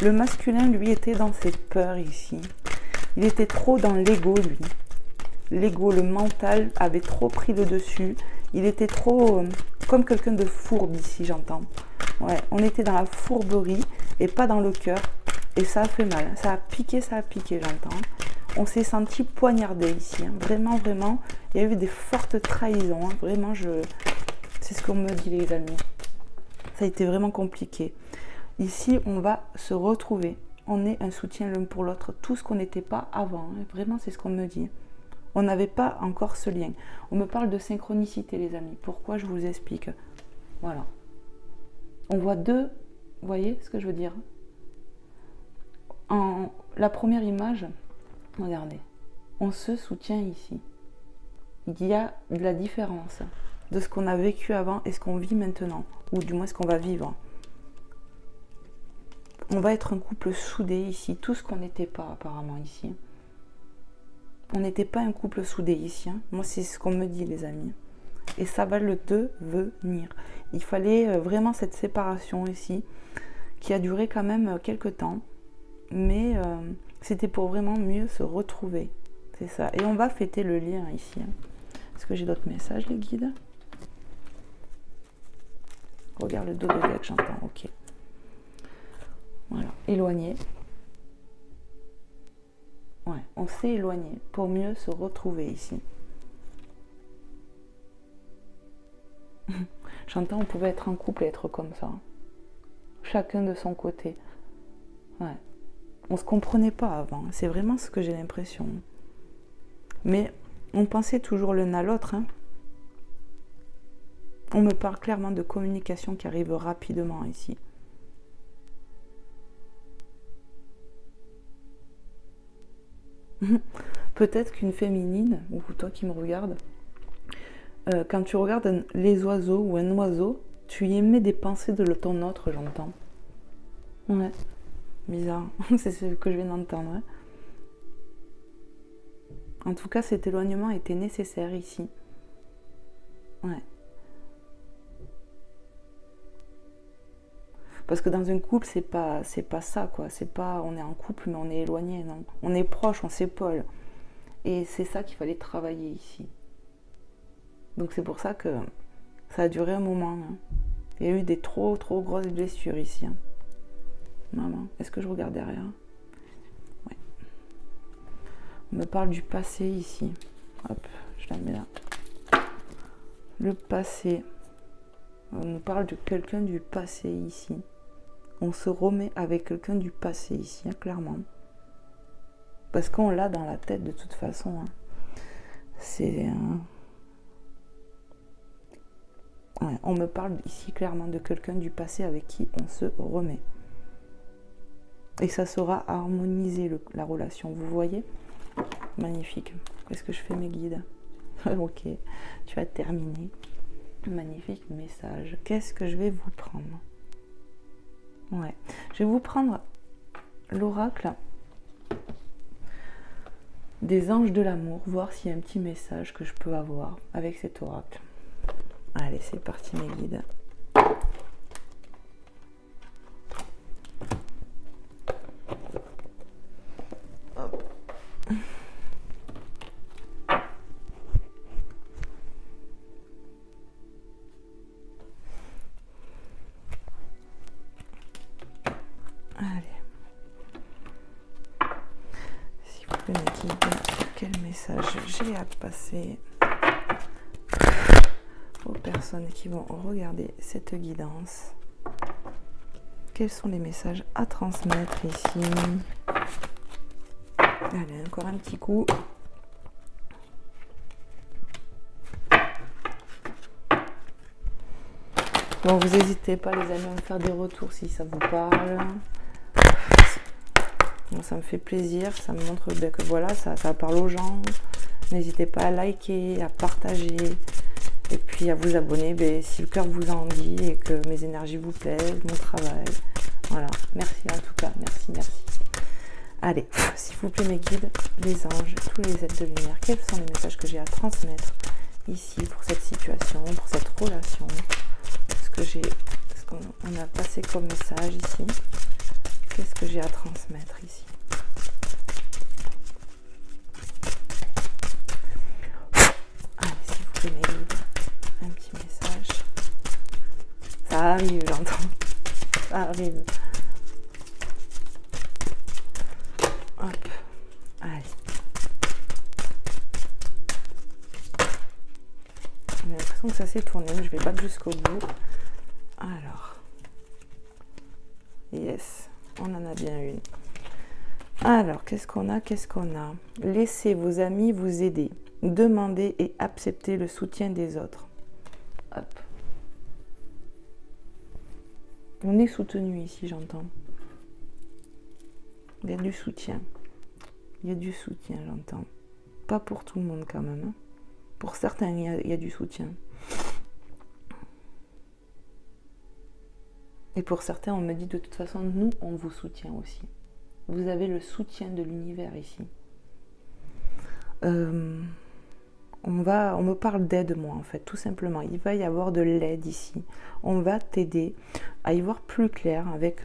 Le masculin, lui, était dans ses peurs ici. Il était trop dans l'ego, lui. L'ego, le mental avait trop pris le dessus. Il était trop comme quelqu'un de fourbe ici, j'entends. Ouais, on était dans la fourberie et pas dans le cœur. Et ça a fait mal. Ça a piqué, j'entends. On s'est senti poignardé ici. Hein. Vraiment, vraiment. Il y a eu des fortes trahisons. Hein. Vraiment, c'est ce qu'on me dit, les amis. Ça a été vraiment compliqué. Ici, on va se retrouver. On est un soutien l'un pour l'autre. Tout ce qu'on n'était pas avant. Hein. Vraiment, c'est ce qu'on me dit. On n'avait pas encore ce lien. On me parle de synchronicité, les amis. Pourquoi? Je vous explique. Voilà. On voit deux... Vous voyez ce que je veux dire? En la première image, regardez. On se soutient ici. Il y a de la différence de ce qu'on a vécu avant et ce qu'on vit maintenant. Ou du moins ce qu'on va vivre. On va être un couple soudé ici. Tout ce qu'on n'était pas apparemment ici. On n'était pas un couple soudé ici. Hein. Moi, c'est ce qu'on me dit, les amis. Et ça va le devenir. Il fallait vraiment cette séparation ici, qui a duré quand même quelques temps. Mais c'était pour vraiment mieux se retrouver. C'est ça. Et on va fêter le lien ici. Hein. Est-ce que j'ai d'autres messages, les guides? Regarde le dos de deck, j'entends. Ok. Voilà. Éloigné. Ouais, on s'est éloigné pour mieux se retrouver ici. J'entends, on pouvait être en couple et être comme ça. Chacun de son côté. Ouais. On se comprenait pas avant. C'est vraiment ce que j'ai l'impression. Mais on pensait toujours l'un à l'autre. Hein. On me parle clairement de communication qui arrive rapidement ici. Peut-être qu'une féminine, ou toi qui me regardes, quand tu regardes les oiseaux ou un oiseau, tu y émets des pensées de ton autre, j'entends. Ouais, bizarre, c'est ce que je viens d'entendre. Hein. En tout cas, cet éloignement était nécessaire ici. Ouais. Parce que dans un couple, c'est pas ça, quoi. C'est pas on est en couple, mais on est éloigné, non. On est proche, on s'épaule. Et c'est ça qu'il fallait travailler ici. Donc c'est pour ça que ça a duré un moment. Hein. Il y a eu des trop grosses blessures ici. Hein. Maman, est-ce que je regarde derrière? Ouais. On me parle du passé ici. Hop, je la mets là. Le passé. On nous parle de quelqu'un du passé ici. On se remet avec quelqu'un du passé ici, hein, clairement. Parce qu'on l'a dans la tête de toute façon. Hein. C'est... Ouais, on me parle ici clairement de quelqu'un du passé avec qui on se remet. Et ça sera harmoniser la relation, vous voyez? Magnifique. Qu'est-ce que je fais, mes guides? Ok, tu as terminé. Magnifique message. Qu'est-ce que je vais vous prendre? Ouais, je vais vous prendre l'oracle des anges de l'amour, voir s'il y a un petit message que je peux avoir avec cet oracle. Allez, c'est parti, mes guides. Hop. Allez. Si vous pouvez me guider, quel message j'ai à passer aux personnes qui vont regarder cette guidance? Quels sont les messages à transmettre ici? Allez, encore un petit coup. Bon, vous n'hésitez pas les amis à me faire des retours si ça vous parle. Bon, ça me fait plaisir, ça me montre que voilà, ça parle aux gens. N'hésitez pas à liker, à partager et puis à vous abonner si le cœur vous en dit et que mes énergies vous plaisent, mon travail. Voilà, merci en tout cas, merci. Allez, s'il vous plaît mes guides, les anges, tous les êtres de lumière, quels sont les messages que j'ai à transmettre ici pour cette situation, pour cette relation? Ce qu'on a passé comme message ici. Qu'est-ce que j'ai à transmettre ici? Allez, s'il vous plaît mes guides, un petit message. Ça arrive, j'entends. Ça arrive. Hop, allez. J'ai l'impression que ça s'est tourné, mais je vais battre jusqu'au bout. Alors. Yes, on en a bien une. Alors, qu'est-ce qu'on a? Laissez vos amis vous aider. Demandez et acceptez le soutien des autres. Hop. On est soutenu ici, j'entends. Il y a du soutien. J'entends. Pas pour tout le monde quand même. Hein. Pour certains, il y a du soutien. Et pour certains, on me dit de toute façon, nous, on vous soutient aussi. Vous avez le soutien de l'univers ici. On me parle d'aide, moi, en fait, tout simplement. Il va y avoir de l'aide ici. On va t'aider à y voir plus clair avec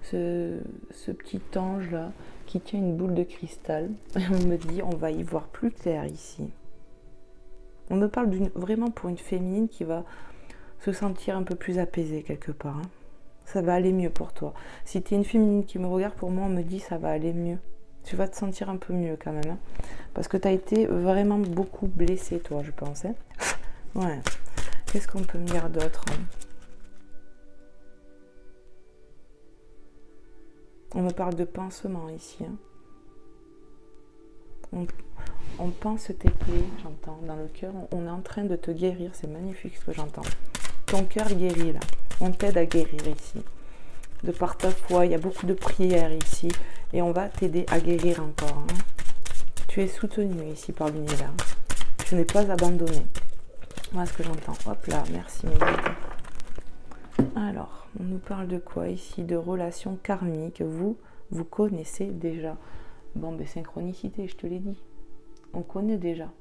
ce petit ange-là qui tient une boule de cristal. Et on me dit, on va y voir plus clair ici. On me parle vraiment pour une féminine qui va se sentir un peu plus apaisée quelque part. Hein. Ça va aller mieux pour toi. Si tu es une féminine qui me regarde, pour moi, on me dit ça va aller mieux. Tu vas te sentir un peu mieux quand même. Hein. Parce que tu as été vraiment beaucoup blessée, toi, je pense. Hein. Ouais. Qu'est-ce qu'on peut me dire d'autre? On me parle de pansement ici. Hein. On pense tes plaies, j'entends, dans le cœur. On est en train de te guérir. C'est magnifique ce que j'entends. Ton cœur guérit, là. On t'aide à guérir ici. De par ta foi, il y a beaucoup de prières ici. Et on va t'aider à guérir encore. Hein. Tu es soutenu ici par l'univers. Tu n'es pas abandonné. Voilà ce que j'entends. Hop là, merci mes guides. Alors, on nous parle de quoi ici? De relations karmiques. Vous connaissez déjà. Bon, ben synchronicité, je te l'ai dit. On connaît déjà.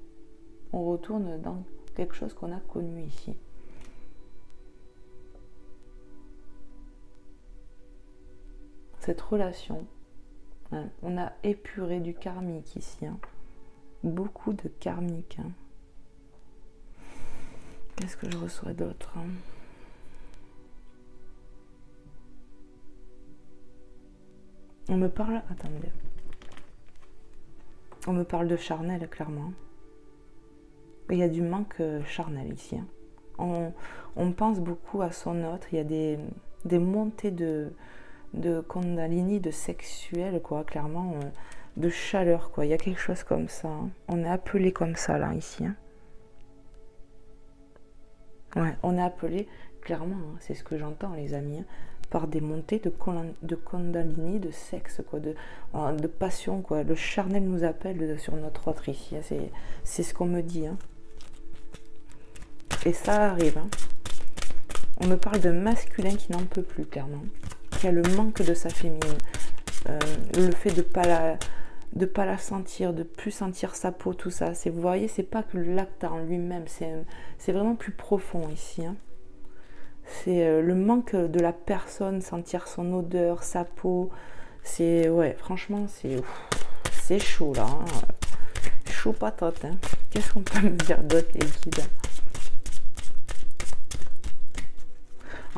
On retourne dans quelque chose qu'on a connu ici. Cette relation, hein, on a épuré du karmique ici. Hein. Beaucoup de karmique. Hein. Qu'est-ce que je reçois d'autre? Hein? On me parle... Attendez. On me parle de charnel, clairement. Il y a du manque charnel ici. Hein. On pense beaucoup à son autre. Il y a des montées de Kundalini, de sexuel, quoi, clairement, de chaleur, quoi. Il y a quelque chose comme ça. Hein. On est appelé comme ça, là, ici. Hein. Ouais, on est appelé, clairement, hein, c'est ce que j'entends, les amis, hein, par des montées de Kundalini, de sexe, quoi, de passion, quoi. Le charnel nous appelle sur notre autre ici. Hein. C'est ce qu'on me dit. Hein. Et ça arrive. Hein. On me parle d'un masculin qui n'en peut plus, clairement. Qui a le manque de sa féminine. Le fait de ne pas la sentir, de plus sentir sa peau, tout ça. Vous voyez, c'est pas que l'acte en lui-même. C'est vraiment plus profond ici. Hein. C'est le manque de la personne, sentir son odeur, sa peau. Ouais, franchement, c'est chaud, là. Hein. Chaud patate. Hein. Qu'est-ce qu'on peut me dire d'autre, les guides?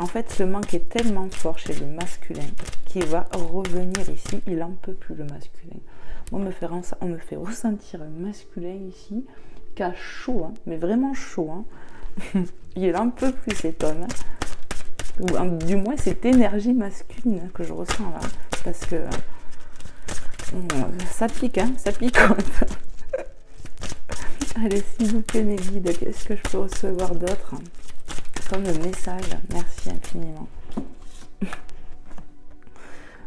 En fait, ce manque est tellement fort chez le masculin qu'il va revenir ici. Il n'en peut plus, le masculin. Moi, on me fait ressentir un masculin ici qui a chaud, hein, mais vraiment chaud. Hein. Il n'en peut plus, cet homme. Hein. Ou du moins, cette énergie masculine hein, que je ressens là. Parce que ça pique, hein, ça picote. Allez, s'il vous plaît, mes guides, qu'est-ce que je peux recevoir d'autre? comme le message. Merci infiniment.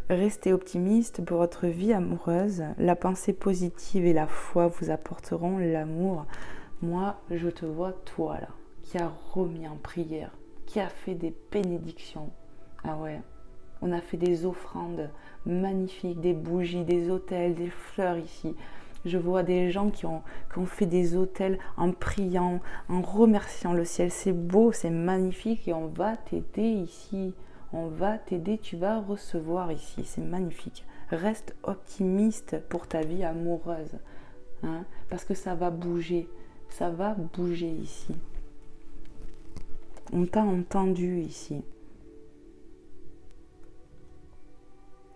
Restez optimiste pour votre vie amoureuse. La pensée positive et la foi vous apporteront l'amour. Moi, je te vois, toi là, qui a remis en prière, qui a fait des bénédictions. Ah ouais, on a fait des offrandes magnifiques, des bougies, des autels, des fleurs ici. Je vois des gens qui ont fait des autels en priant, en remerciant le ciel. C'est beau, c'est magnifique et on va t'aider ici. On va t'aider, tu vas recevoir ici. C'est magnifique. Reste optimiste pour ta vie amoureuse. Hein, parce que ça va bouger. Ça va bouger ici. On t'a entendu ici.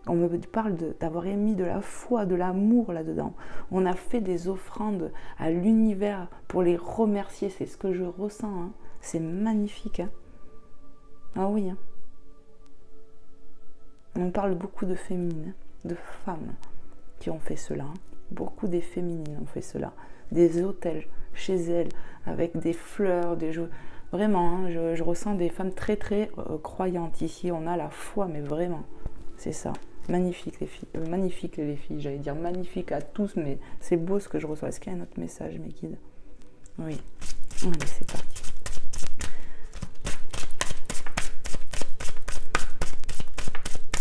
On me parle d'avoir émis de la foi, de l'amour là-dedans. On a fait des offrandes à l'univers pour les remercier. C'est ce que je ressens. Hein. C'est magnifique. Hein. Ah oui. Hein. On parle beaucoup de féminines, de femmes qui ont fait cela. Hein. Beaucoup des féminines ont fait cela. Des autels chez elles avec des fleurs, des jeux. Vraiment, hein, je ressens des femmes très très croyantes. Ici, on a la foi, mais vraiment, c'est ça. Magnifique les filles, magnifique les filles, j'allais dire magnifique à tous, mais c'est beau ce que je reçois. Est-ce qu'il y a un autre message, mes guides? Oui. Allez, c'est parti.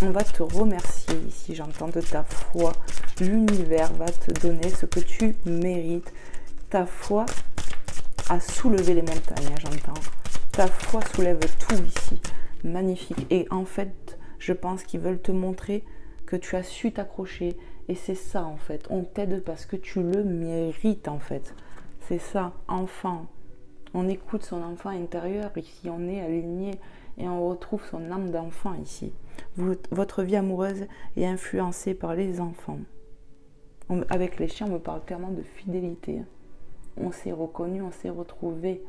On va te remercier ici, j'entends de ta foi. L'univers va te donner ce que tu mérites. Ta foi a soulevé les montagnes, hein, j'entends. Ta foi soulève tout ici. Magnifique. Et en fait, je pense qu'ils veulent te montrer que tu as su t'accrocher. Et c'est ça, en fait. On t'aide parce que tu le mérites, en fait. C'est ça, enfant. On écoute son enfant intérieur. Ici, on est aligné et on retrouve son âme d'enfant ici. Votre vie amoureuse est influencée par les enfants. Avec les chiens, on me parle clairement de fidélité. On s'est reconnus, on s'est retrouvés.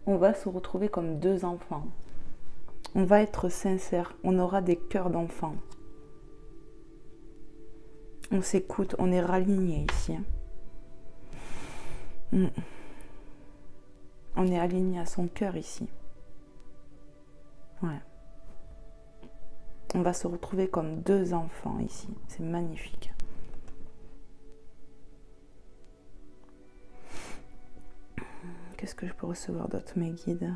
On va se retrouver comme deux enfants. On va être sincère, on aura des cœurs d'enfants. On s'écoute, on est raligné ici. On est aligné à son cœur ici. Ouais. On va se retrouver comme deux enfants ici. C'est magnifique. Qu'est-ce que je peux recevoir d'autre, mes guides?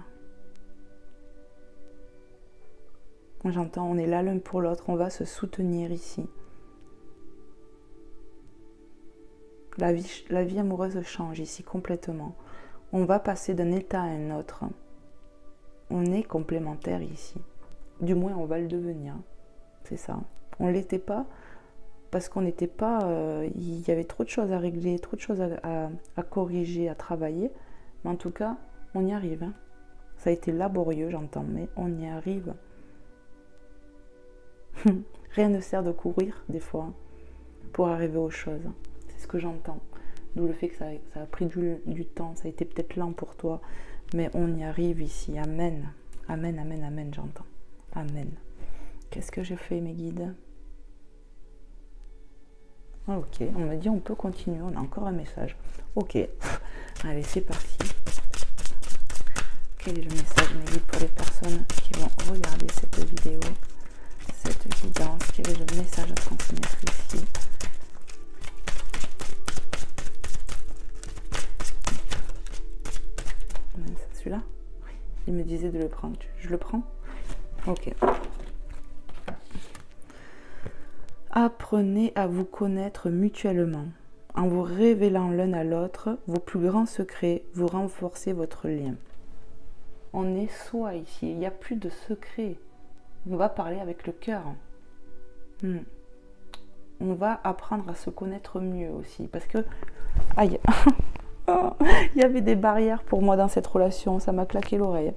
J'entends, on est là l'un pour l'autre, on va se soutenir ici. La vie amoureuse change ici complètement. On va passer d'un état à un autre. On est complémentaires ici. Du moins, on va le devenir. C'est ça. On ne l'était pas parce qu'on n'était pas... il y avait trop de choses à régler, trop de choses à corriger, à travailler. Mais en tout cas, on y arrive. Hein. Ça a été laborieux, j'entends, mais on y arrive. Rien ne sert de courir, des fois, hein, pour arriver aux choses. C'est ce que j'entends. D'où le fait que ça a pris du temps, ça a été peut-être lent pour toi, mais on y arrive ici. Amen. Amen, amen, amen, j'entends. Amen. Qu'est-ce que je fais, mes guides? Ah, ok, on me dit on peut continuer, on a encore un message. Ok, allez, c'est parti. Quel est le message, mes guides, pour les personnes qui vont regarder cette vidéo, cette guidance? Quel est le message à transmettre ici? Celui-là? Oui. Il me disait de le prendre. Je le prends? Ok. Apprenez à vous connaître mutuellement. En vous révélant l'un à l'autre vos plus grands secrets, vous renforcez votre lien. On est soi ici. Il n'y a plus de secrets. On va parler avec le cœur. On va apprendre à se connaître mieux aussi. Parce que... Aïe. Il y avait des barrières pour moi dans cette relation. Ça m'a claqué l'oreille.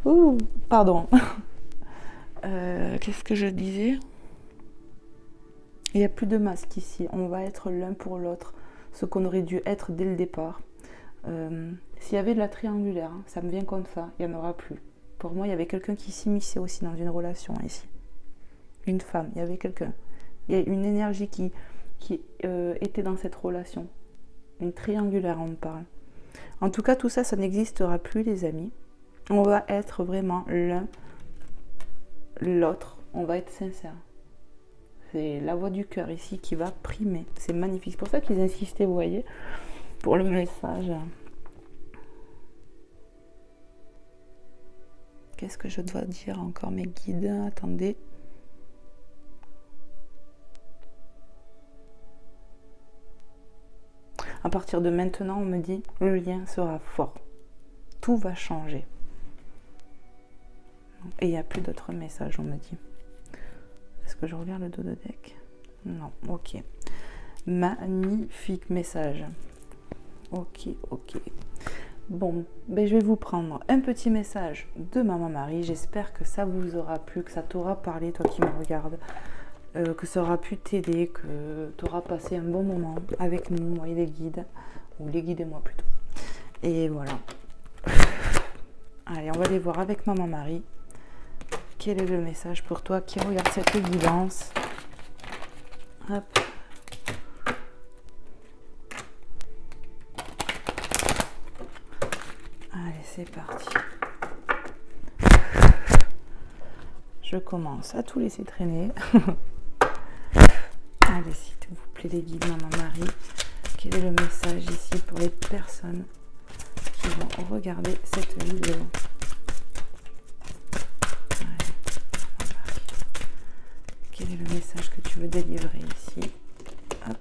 Ouh, pardon. Qu'est-ce que je disais? Il n'y a plus de masque ici. On va être l'un pour l'autre. Ce qu'on aurait dû être dès le départ. S'il y avait de la triangulaire, hein, ça me vient comme ça. Il n'y en aura plus. Pour moi, il y avait quelqu'un qui s'immisçait aussi dans une relation ici. Une femme. Il y avait quelqu'un. Il y a une énergie qui était dans cette relation. Une triangulaire, on me parle. En tout cas, tout ça, ça n'existera plus, les amis. On va être vraiment l'un, l'autre. On va être sincère. C'est la voix du cœur ici qui va primer. C'est magnifique. C'est pour ça qu'ils insistaient, vous voyez, pour le message. Qu'est-ce que je dois dire encore, mes guides? Attendez. À partir de maintenant, on me dit, le lien sera fort. Tout va changer. Et il n'y a plus d'autres messages, on me dit. Est-ce que je regarde le dos de deck? Non, ok. Magnifique message. Ok, ok. Bon, ben je vais vous prendre un petit message de Maman Marie. J'espère que ça vous aura plu, que ça t'aura parlé, toi qui me regardes. Que ça aura pu t'aider, que tu auras passé un bon moment avec nous, moi et les guides. Ou les guides et moi plutôt. Et voilà. Allez, on va aller voir avec Maman Marie. Quel est le message pour toi qui regarde cette guidance? Hop. Allez, c'est parti. Je commence à tout laisser traîner. Allez, s'il te vous plaît, les guides, Maman Marie. Quel est le message ici pour les personnes qui vont regarder cette vidéo? Quel est le message que tu veux délivrer ici? Hop.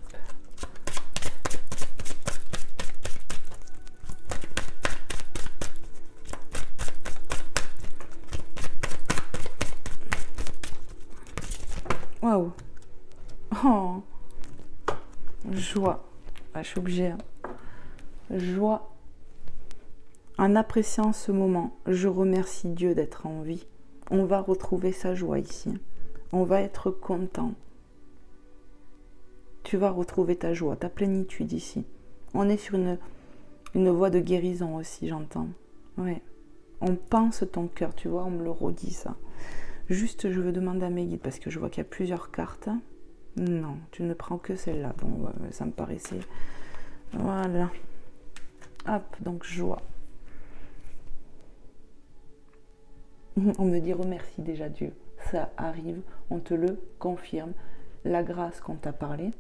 Waouh! Oh! Joie. Ah, je suis obligée. Hein. Joie. En appréciant ce moment, je remercie Dieu d'être en vie. On va retrouver sa joie ici. On va être content. Tu vas retrouver ta joie, ta plénitude ici. On est sur une voie de guérison aussi, j'entends. Ouais. On pense ton cœur, tu vois, on me le redit ça. Juste, je veux demander à mes guides, parce que je vois qu'il y a plusieurs cartes. Non, tu ne prends que celle-là. Bon, ça me paraissait... Voilà. Hop, donc joie. On me dit remercie déjà Dieu. Ça arrive, on te le confirme. La grâce qu'on t'a parlé,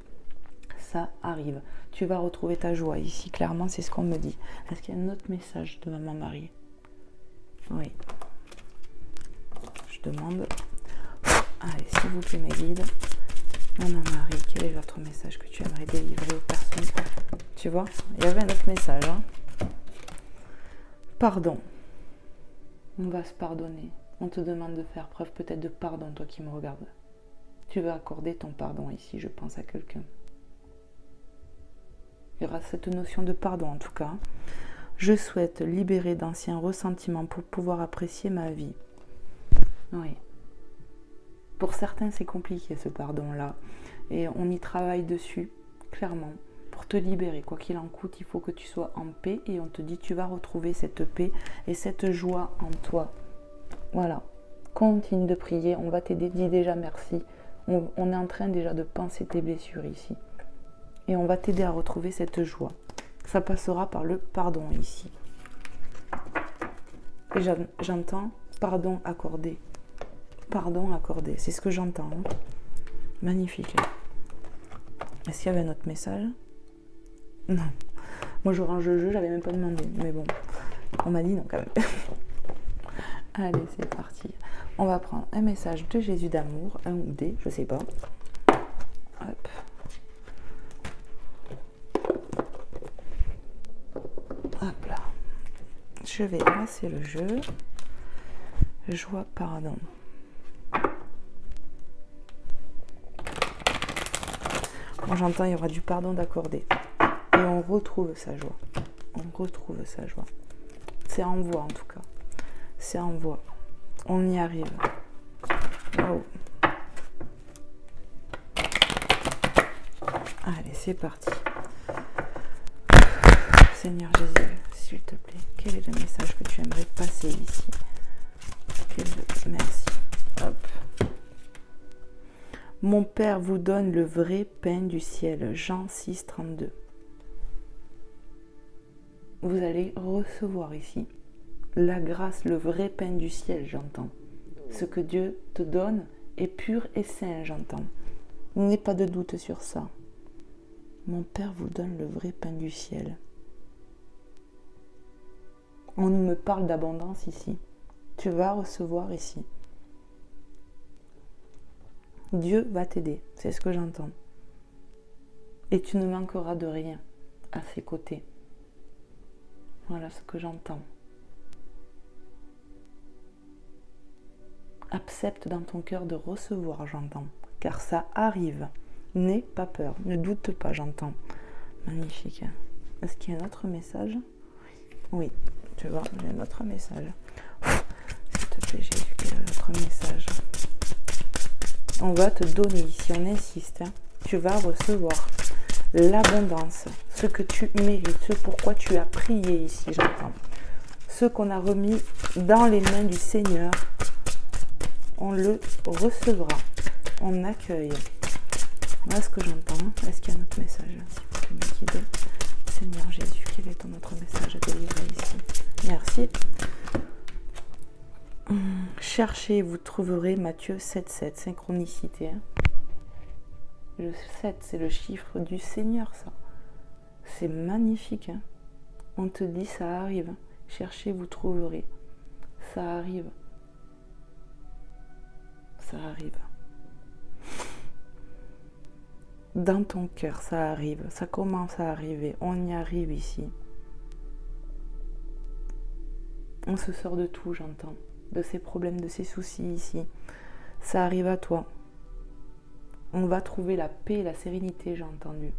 ça arrive. Tu vas retrouver ta joie ici, clairement, c'est ce qu'on me dit. Est-ce qu'il y a un autre message de Maman Marie? Oui. Je demande. Allez, s'il vous plaît, mes guides. Maman Marie, quel est l'autre message que tu aimerais délivrer aux personnes? Tu vois, il y avait un autre message. Hein. Pardon. On va se pardonner. On te demande de faire preuve peut-être de pardon, toi qui me regardes. Tu vas accorder ton pardon ici, je pense à quelqu'un. Il y aura cette notion de pardon en tout cas. Je souhaite libérer d'anciens ressentiments pour pouvoir apprécier ma vie. Oui. Pour certains, c'est compliqué ce pardon-là. Et on y travaille dessus, clairement. Pour te libérer, quoi qu'il en coûte, il faut que tu sois en paix. Et on te dit, tu vas retrouver cette paix et cette joie en toi. Voilà. Continue de prier. On va t'aider. Dis déjà merci. On est en train déjà de penser tes blessures ici. Et on va t'aider à retrouver cette joie. Ça passera par le pardon ici. Et j'entends pardon accordé. Pardon accordé. C'est ce que j'entends. Hein. Magnifique. Est-ce qu'il y avait un autre message? Non. Moi, je range le jeu. J'avais même pas demandé. Mais bon. On m'a dit non quand même. Allez, c'est parti. On va prendre un message de Jésus d'amour. Un ou des. Je sais pas. Hop. Hop là. Je vais lancer le jeu. Joie, pardon. Bon, j'entends, il y aura du pardon d'accorder. Et on retrouve sa joie. On retrouve sa joie. C'est en voie en tout cas. C'est en voie. On y arrive. Wow. Allez, c'est parti. Seigneur Jésus, s'il te plaît, quel est le message que tu aimerais passer ici? Merci. Hop. Mon Père vous donne le vrai pain du ciel. Jean 6, 32. Vous allez recevoir ici La grâce, le vrai pain du ciel, j'entends. Ce que Dieu te donne est pur et saint, j'entends. Il n'y a pas de doute sur ça. Mon Père vous donne le vrai pain du ciel. On me parle d'abondance ici. Tu vas recevoir ici. Dieu va t'aider, c'est ce que j'entends. Et tu ne manqueras de rien à ses côtés. Voilà ce que j'entends. Accepte dans ton cœur de recevoir, j'entends. Car ça arrive. N'aie pas peur, ne doute pas, j'entends. Magnifique. Est-ce qu'il y a un autre message? Oui, tu vois, j'ai un autre message. S'il te plaît, Jésus, quel est l'autre message? On va te donner ici, on insiste. Hein. Tu vas recevoir l'abondance, ce que tu mérites, ce pourquoi tu as prié ici, j'entends. Ce qu'on a remis dans les mains du Seigneur, on le recevra, on accueille. Voilà ce que j'entends. Est-ce qu'il y a un autre message? S'il vous plaît, me guide. Seigneur Jésus, quel est ton autre message à délivrer ici? Merci. Cherchez, vous trouverez. Matthieu 7,7, synchronicité. Hein. Le 7, c'est le chiffre du Seigneur, ça. C'est magnifique. Hein. On te dit, ça arrive. Cherchez, vous trouverez. Ça arrive. Ça arrive. Dans ton cœur, ça arrive. Ça commence à arriver. On y arrive ici. On se sort de tout, j'entends. De ces problèmes, de ces soucis ici. Ça arrive à toi. On va trouver la paix et la sérénité, j'ai entendu.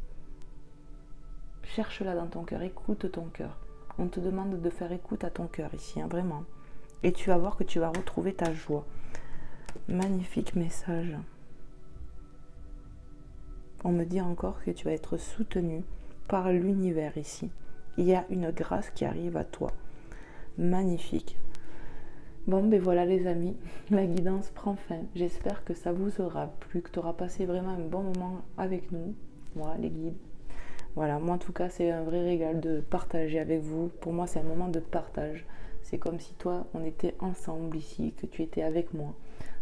Cherche-la dans ton cœur, écoute ton cœur. On te demande de faire écoute à ton cœur ici, hein, vraiment. Et tu vas voir que tu vas retrouver ta joie. Magnifique message. On me dit encore que tu vas être soutenu par l'univers ici. Il y a une grâce qui arrive à toi. Magnifique. Bon, ben voilà les amis, la guidance prend fin. J'espère que ça vous aura plu, que tu auras passé vraiment un bon moment avec nous, moi, les guides. Voilà, moi en tout cas, c'est un vrai régal de partager avec vous. Pour moi, c'est un moment de partage. C'est comme si toi, on était ensemble ici, que tu étais avec moi.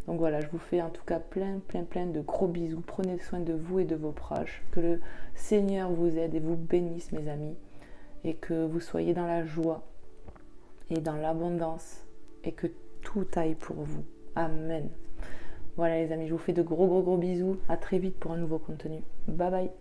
Donc voilà, je vous fais en tout cas plein de gros bisous. Prenez soin de vous et de vos proches. Que le Seigneur vous aide et vous bénisse, mes amis. Et que vous soyez dans la joie et dans l'abondance. Et que tout aille pour vous. Amen. Voilà les amis, je vous fais de gros bisous. À très vite pour un nouveau contenu. Bye bye.